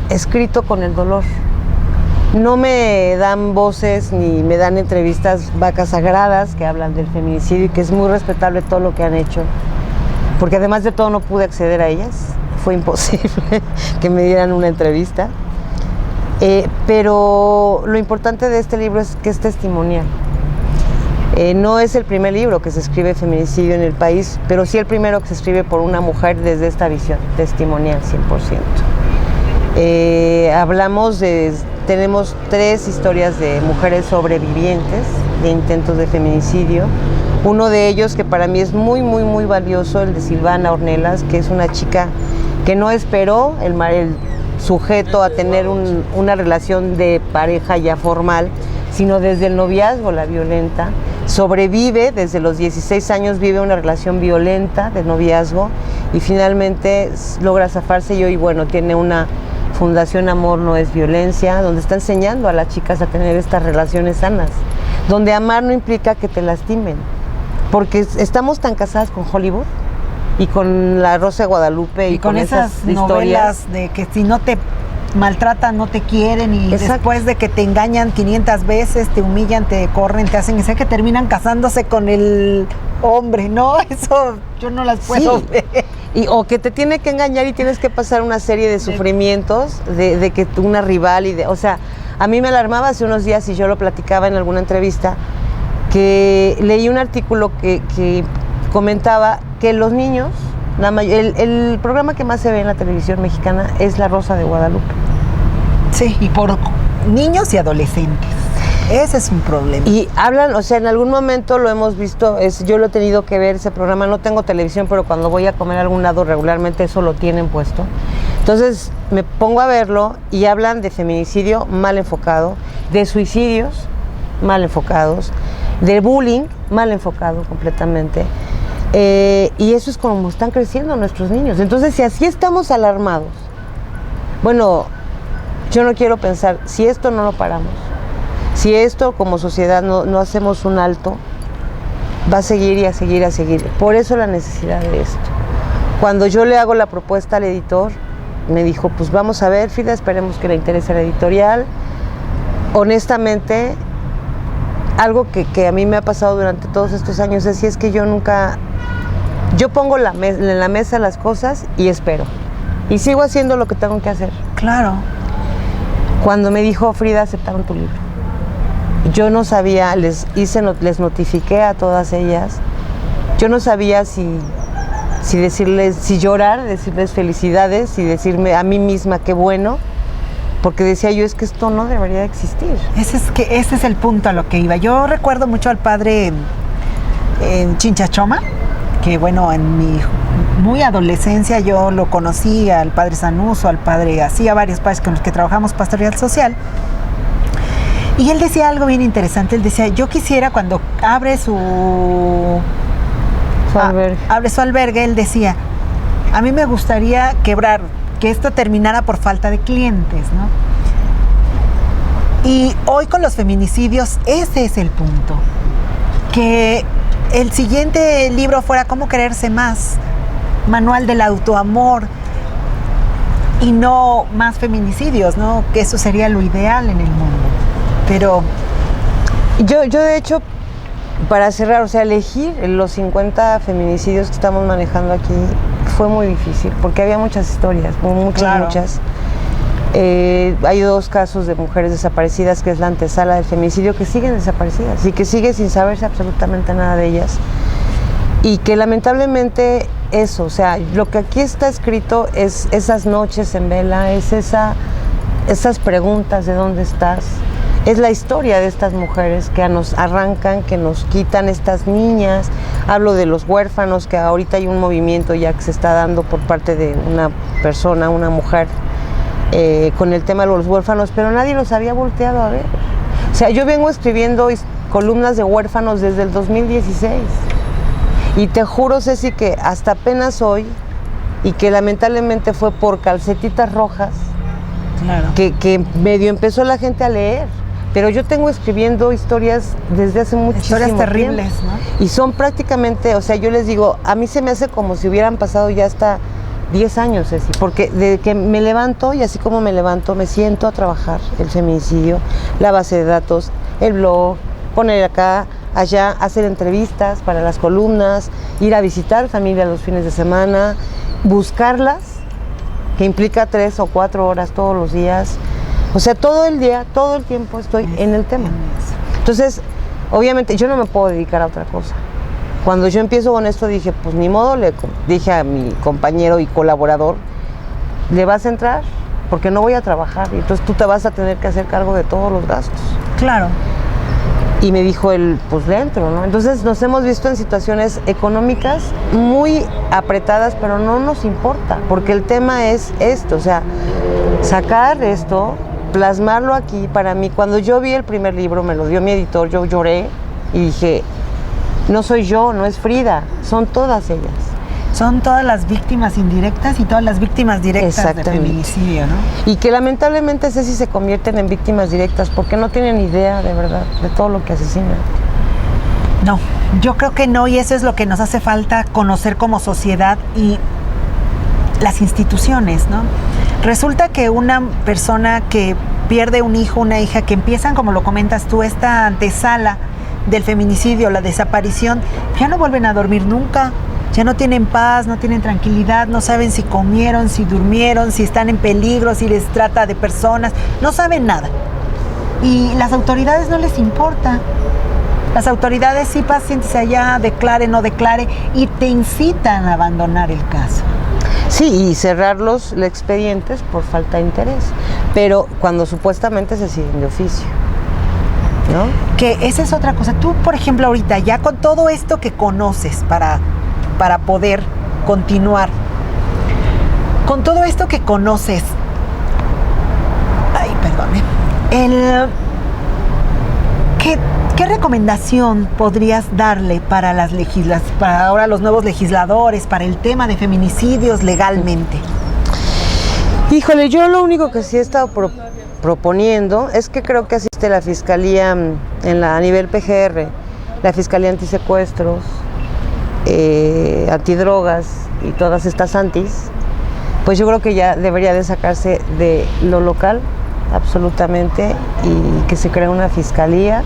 escrito con el dolor. No me dan voces ni me dan entrevistas vacas sagradas que hablan del feminicidio y que es muy respetable todo lo que han hecho, porque además de todo no pude acceder a ellas, fue imposible que me dieran una entrevista, pero lo importante de este libro es que es testimonial. No es el primer libro que se escribe de feminicidio en el país, pero sí el primero que se escribe por una mujer desde esta visión testimonial 100%. Tenemos 3 historias de mujeres sobrevivientes de intentos de feminicidio. Uno de ellos que para mí es muy valioso, el de Silvana Ornelas, que es una chica que no esperó el sujeto a tener una relación de pareja ya formal, sino desde el noviazgo la violenta. Sobrevive, desde los 16 años vive una relación violenta de noviazgo y finalmente logra zafarse y hoy, bueno, tiene una Fundación Amor No Es Violencia, donde está enseñando a las chicas a tener estas relaciones sanas, donde amar no implica que te lastimen, porque estamos tan casadas con Hollywood y con La Rosa de Guadalupe y con esas novelas de que si no te maltratan, no te quieren y exacto, después de que te engañan 500 veces, te humillan, te corren, te hacen, y sé que terminan casándose con el hombre, ¿no? Eso yo no las puedo ver. O que te tiene que engañar y tienes que pasar una serie de sufrimientos de que tú una rival o sea, a mí me alarmaba hace unos días y yo lo platicaba en alguna entrevista, que leí un artículo que comentaba que los niños, el programa que más se ve en la televisión mexicana es La Rosa de Guadalupe. Sí, y por niños y adolescentes. Ese es un problema. Y hablan, o sea, en algún momento lo hemos visto, yo lo he tenido que ver ese programa, no tengo televisión, pero cuando voy a comer a algún lado regularmente eso lo tienen puesto. Entonces me pongo a verlo y hablan de feminicidio mal enfocado, de suicidios mal enfocados, de bullying mal enfocado completamente. Y eso es como están creciendo nuestros niños. Entonces, si así estamos alarmados, bueno, yo no quiero pensar, si esto no lo paramos, si esto como sociedad no hacemos un alto, va a seguir y a seguir a seguir. Por eso la necesidad de esto. Cuando yo le hago la propuesta al editor, me dijo, pues vamos a ver, Frida, esperemos que le interese la editorial. Honestamente, algo que a mí me ha pasado durante todos estos años es que yo nunca, yo pongo en la mesa las cosas y espero. Y sigo haciendo lo que tengo que hacer. Claro. Cuando me dijo, Frida, aceptaron tu libro. Yo no sabía, les notifiqué a todas ellas. Yo no sabía si decirles, si llorar, decirles felicidades y decirme a mí misma qué bueno, porque decía yo, es que esto no debería existir. Ese es el punto a lo que iba. Yo recuerdo mucho al padre Chinchachoma, que bueno, en mi muy adolescencia yo lo conocí, al padre Sanuso, al padre, hacía varios padres con los que trabajamos pastoral social, Y él decía algo bien interesante, él decía, yo quisiera cuando abre su albergue, él decía, a mí me gustaría quebrar, que esto terminara por falta de clientes, ¿no? Y hoy con los feminicidios, ese es el punto. Que el siguiente libro fuera Cómo quererse más, manual del autoamor, y no más feminicidios, ¿no? Que eso sería lo ideal en el mundo. Pero yo de hecho, para cerrar, o sea, elegir los 50 feminicidios que estamos manejando aquí fue muy difícil, porque había muchas historias, muchas. Hay 2 casos de mujeres desaparecidas, que es la antesala del feminicidio, que siguen desaparecidas y que sigue sin saberse absolutamente nada de ellas. Y que lamentablemente eso, o sea, lo que aquí está escrito es esas noches en vela, es esas preguntas de dónde estás, es la historia de estas mujeres que nos arrancan, que nos quitan estas niñas. Hablo de los huérfanos, que ahorita hay un movimiento ya que se está dando por parte de una persona, una mujer, con el tema de los huérfanos, pero nadie los había volteado a ver. O sea, yo vengo escribiendo columnas de huérfanos desde el 2016 y te juro, Ceci, que hasta apenas hoy, y que lamentablemente fue por calcetitas rojas, claro, que medio empezó la gente a leer, pero yo tengo escribiendo historias desde hace muchísimo tiempo. Historias terribles, ¿no? Y son prácticamente, o sea, yo les digo, a mí se me hace como si hubieran pasado ya hasta 10 años, Ceci, porque desde que me levanto, y así como me levanto, me siento a trabajar el feminicidio, la base de datos, el blog, poner acá, allá, hacer entrevistas para las columnas, ir a visitar familia los fines de semana, buscarlas, que implica 3 o 4 horas todos los días. O sea, todo el día, todo el tiempo estoy en el tema. Entonces, obviamente, yo no me puedo dedicar a otra cosa. Cuando yo empiezo con esto dije, pues ni modo, le dije a mi compañero y colaborador, ¿le vas a entrar? Porque no voy a trabajar, y entonces tú te vas a tener que hacer cargo de todos los gastos. Claro. Y me dijo él, pues le entro, ¿no? Entonces nos hemos visto en situaciones económicas muy apretadas, pero no nos importa, porque el tema es esto, o sea, sacar esto, plasmarlo aquí. Para mí, cuando yo vi el primer libro, me lo dio mi editor, yo lloré y dije, no soy yo, no es Frida, son todas ellas. Son todas las víctimas indirectas y todas las víctimas directas de feminicidio, ¿no? Y que lamentablemente Ceci se convierten en víctimas directas porque no tienen idea de verdad de todo lo que asesinan. No, yo creo que no, y eso es lo que nos hace falta conocer como sociedad y las instituciones, ¿no? Resulta que una persona que pierde un hijo, una hija, que empiezan, como lo comentas tú, esta antesala del feminicidio, la desaparición, ya no vuelven a dormir nunca. Ya no tienen paz, no tienen tranquilidad, no saben si comieron, si durmieron, si están en peligro, si les trata de personas, no saben nada. Y las autoridades no les importa. Las autoridades sí, siéntese allá, declare, no declare, y te incitan a abandonar el caso. Sí, y cerrar los expedientes por falta de interés, pero cuando supuestamente se siguen de oficio, ¿no? Que esa es otra cosa. Tú, por ejemplo, ahorita, ya con todo esto que conoces para poder continuar. Con todo esto que conoces, ¿qué recomendación podrías darle para para ahora los nuevos legisladores, para el tema de feminicidios legalmente? Híjole, yo lo único que sí he estado proponiendo es que creo que asiste la Fiscalía a nivel PGR, la Fiscalía Antisecuestros, antidrogas y todas estas antis, pues yo creo que ya debería de sacarse de lo local absolutamente, y que se cree una fiscalía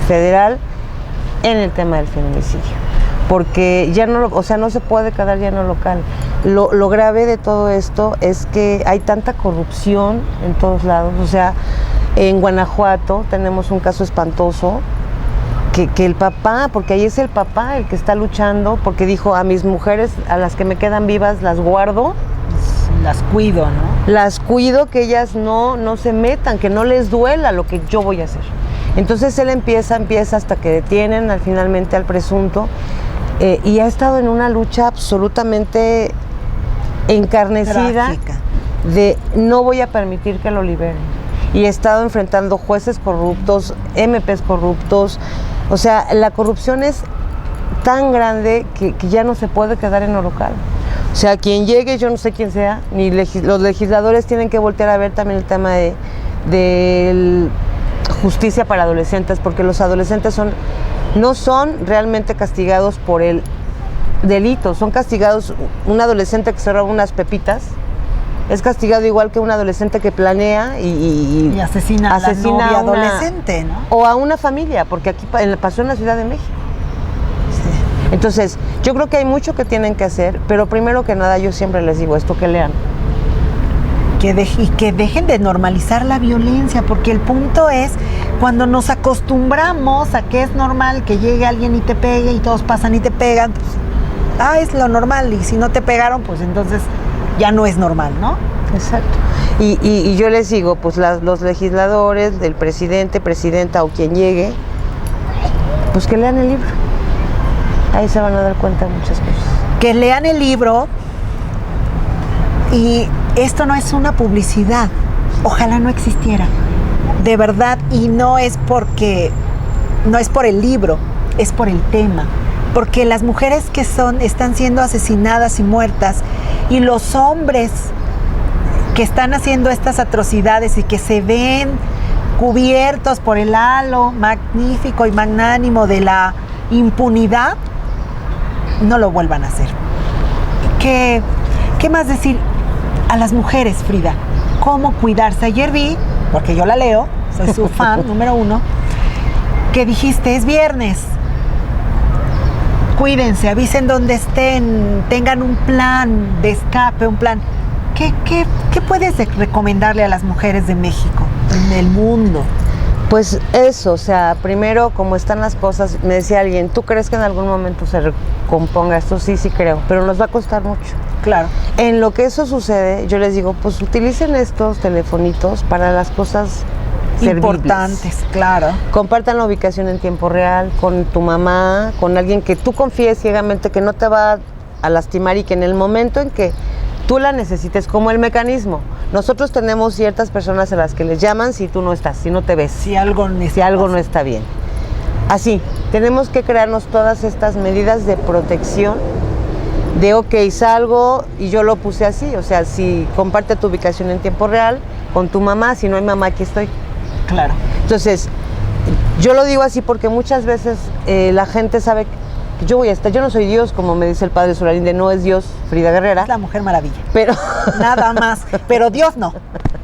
federal en el tema del feminicidio, porque ya no, o sea, no se puede quedar ya en lo local. Lo grave de todo esto es que hay tanta corrupción en todos lados. O sea, en Guanajuato tenemos un caso espantoso, que el papá, porque ahí es el papá el que está luchando, porque dijo, a mis mujeres, a las que me quedan vivas, las guardo. Las cuido, ¿no? Las cuido, que ellas no se metan, que no les duela lo que yo voy a hacer. Entonces él empieza hasta que detienen finalmente al presunto, y ha estado en una lucha absolutamente encarnecida, trágica, de no voy a permitir que lo liberen. y he estado enfrentando jueces corruptos, MPs corruptos. O sea, la corrupción es tan grande que ya no se puede quedar en lo local. O sea, quien llegue, yo no sé quién sea, ni los legisladores tienen que voltear a ver también el tema de justicia para adolescentes, porque los adolescentes no son realmente castigados por el delito, son castigados. Un adolescente que se roba unas pepitas es castigado igual que un adolescente que planea y asesina a la novia adolescente, ¿no? O a una familia, porque aquí pasó en la Ciudad de México. Sí. Entonces, yo creo que hay mucho que tienen que hacer, pero primero que nada yo siempre les digo esto, que lean. Y que dejen de normalizar la violencia, porque el punto es cuando nos acostumbramos a que es normal que llegue alguien y te pegue y todos pasan y te pegan, pues, es lo normal, y si no te pegaron, pues entonces ya no es normal, ¿no? Exacto. Y yo les digo, pues los legisladores, del presidente, presidenta o quien llegue, pues que lean el libro. Ahí se van a dar cuenta de muchas cosas. Que lean el libro, y esto no es una publicidad, ojalá no existiera, de verdad, y no es por el libro, es por el tema, porque las mujeres que están siendo asesinadas y muertas, y los hombres que están haciendo estas atrocidades y que se ven cubiertos por el halo magnífico y magnánimo de la impunidad, no lo vuelvan a hacer. ¿Qué más decir a las mujeres, Frida? ¿Cómo cuidarse? Ayer vi, porque yo la leo, soy su fan número 1, que dijiste, es viernes, cuídense, avisen donde estén, tengan un plan de escape, un plan. ¿Qué puedes recomendarle a las mujeres de México, del mundo? Pues eso, o sea, primero, como están las cosas, me decía alguien, ¿tú crees que en algún momento se recomponga esto? Sí creo, pero nos va a costar mucho. Claro. En lo que eso sucede, yo les digo, pues utilicen estos telefonitos para las cosas importantes, servibles. Claro. Compartan la ubicación en tiempo real con tu mamá, con alguien que tú confíes ciegamente que no te va a lastimar y que en el momento en que tú la necesites, como el mecanismo. Nosotros tenemos ciertas personas a las que les llaman si tú no estás, si no te ves, si algo no está bien. Así, tenemos que crearnos todas estas medidas de protección, de ok, salgo y yo lo puse así, o sea, si comparte tu ubicación en tiempo real con tu mamá, si no hay mamá, aquí estoy. Claro. Entonces, yo lo digo así porque muchas veces la gente sabe que yo voy a estar, yo no soy Dios, como me dice el padre Solarín, de no es Dios Frida Guerrera. Es la Mujer Maravilla. Pero nada más, pero Dios no.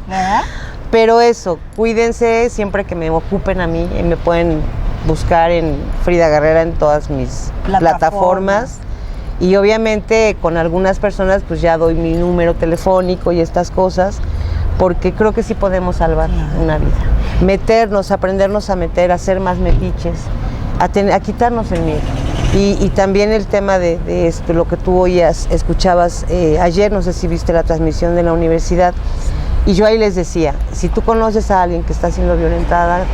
¿Verdad? Pero eso, cuídense siempre que me ocupen a mí, me pueden buscar en Frida Guerrera en todas mis plataformas. Y obviamente con algunas personas pues ya doy mi número telefónico y estas cosas, porque creo que sí podemos salvar una vida. Aprendernos a meter, a ser más metiches, a quitarnos el miedo. Y también el tema de esto, lo que tú escuchabas ayer, no sé si viste la transmisión de la universidad, y yo ahí les decía, si tú conoces a alguien que está siendo violentada,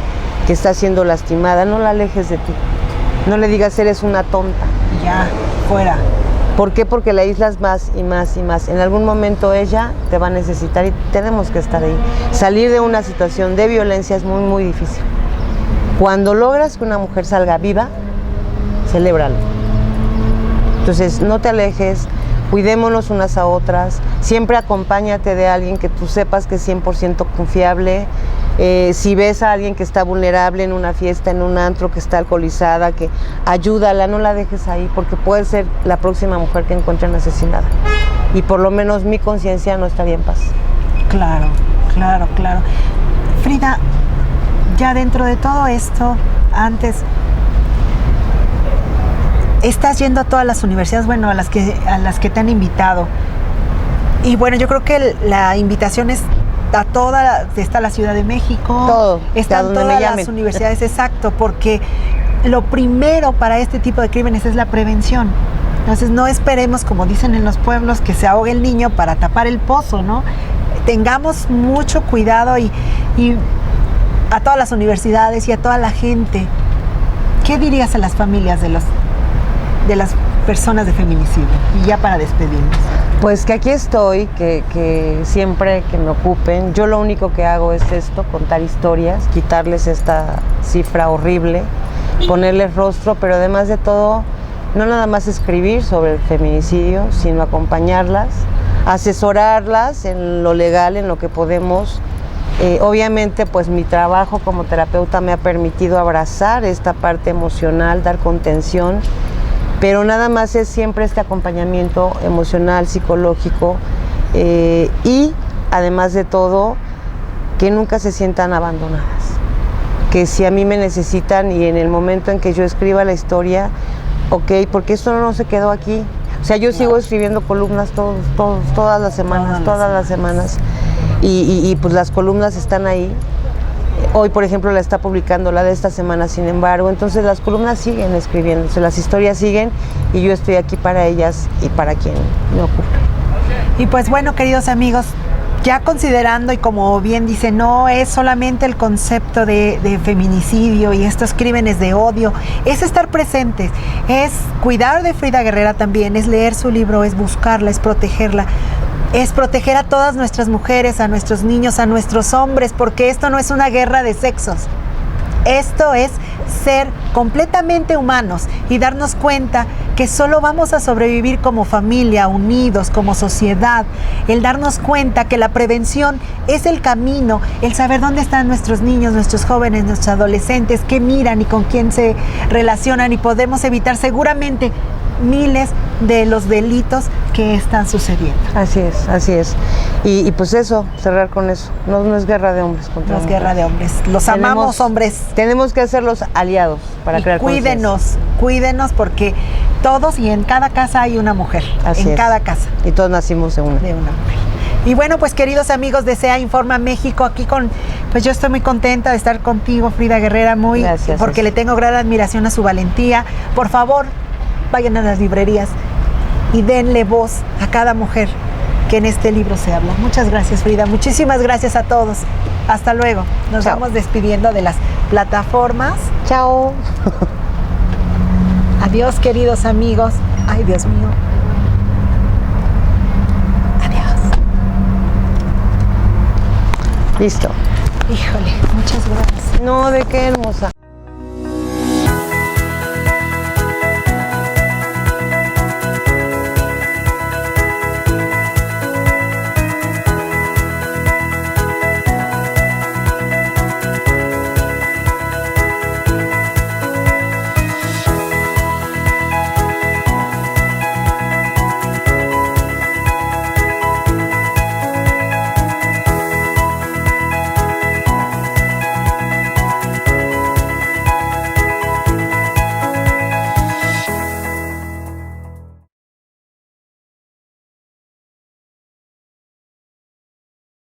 que está siendo lastimada, no la alejes de ti, no le digas eres una tonta. Ya, fuera. ¿Por qué? Porque la aíslas más y más y más. En algún momento ella te va a necesitar y tenemos que estar ahí. Salir de una situación de violencia es muy, muy difícil. Cuando logras que una mujer salga viva, celébralo. Entonces, no te alejes, cuidémonos unas a otras, siempre acompáñate de alguien que tú sepas que es 100% confiable. Si ves a alguien que está vulnerable en una fiesta, en un antro, que está alcoholizada, que ayúdala, no la dejes ahí, porque puede ser la próxima mujer que encuentren asesinada. Y por lo menos mi conciencia no estaría en paz. Claro, claro, claro. Frida, ya dentro de todo esto, antes, estás yendo a todas las universidades, bueno, a las que te han invitado. Y bueno, yo creo que la invitación es a está la Ciudad de México, todo, están todas las universidades, exacto, porque lo primero para este tipo de crímenes es la prevención. Entonces no esperemos, como dicen en los pueblos, que se ahogue el niño para tapar el pozo, ¿no? Tengamos mucho cuidado y a todas las universidades y a toda la gente, ¿qué dirías a las familias de las personas de feminicidio? Y ya para despedirnos. Pues que aquí estoy, que siempre que me ocupen, yo lo único que hago es esto, contar historias, quitarles esta cifra horrible, ponerles rostro, pero además de todo, no nada más escribir sobre el feminicidio, sino acompañarlas, asesorarlas en lo legal, en lo que podemos. Obviamente, pues mi trabajo como terapeuta me ha permitido abrazar esta parte emocional, dar contención, pero nada más es siempre este acompañamiento emocional, psicológico, y además de todo, que nunca se sientan abandonadas, que si a mí me necesitan y en el momento en que yo escriba la historia, ok, porque esto no se quedó aquí. O sea, yo sigo escribiendo columnas todas las semanas. Y pues las columnas están ahí. Hoy, por ejemplo, la está publicando la de esta semana, sin embargo. Entonces las columnas siguen escribiéndose, las historias siguen y yo estoy aquí para ellas y para quien me ocupe. Y pues bueno, queridos amigos, ya considerando, y como bien dice, no es solamente el concepto de feminicidio y estos crímenes de odio, es estar presentes, es cuidar de Frida Guerrera también, es leer su libro, es buscarla, es protegerla, es proteger a todas nuestras mujeres, a nuestros niños, a nuestros hombres, porque esto no es una guerra de sexos. Esto es ser completamente humanos y darnos cuenta que solo vamos a sobrevivir como familia, unidos, como sociedad. El darnos cuenta que la prevención es el camino, el saber dónde están nuestros niños, nuestros jóvenes, nuestros adolescentes, qué miran y con quién se relacionan, y podemos evitar seguramente miles de los delitos que están sucediendo. Así es. Y pues eso, cerrar con eso. No es guerra de hombres contra No es mujeres. guerra de hombres. Los amamos, hombres. Tenemos que hacerlos aliados para crear conciencia. Cuídenos porque todos y en cada casa hay una mujer. Así es. Cada casa. Y todos nacimos de una. De una mujer. Y bueno, pues queridos amigos de SEA Informa México, aquí pues yo estoy muy contenta de estar contigo, Frida Guerrera, Gracias, porque le tengo gran admiración a su valentía. Por favor, vayan a las librerías y denle voz a cada mujer que en este libro se habla. Muchas gracias, Frida. Muchísimas gracias a todos. Hasta luego. Nos Chao. vamos despidiendo de las plataformas. Chao. Adiós, queridos amigos. Ay, Dios mío. Adiós. Listo. Híjole, muchas gracias. No, ¿de qué, hermosa?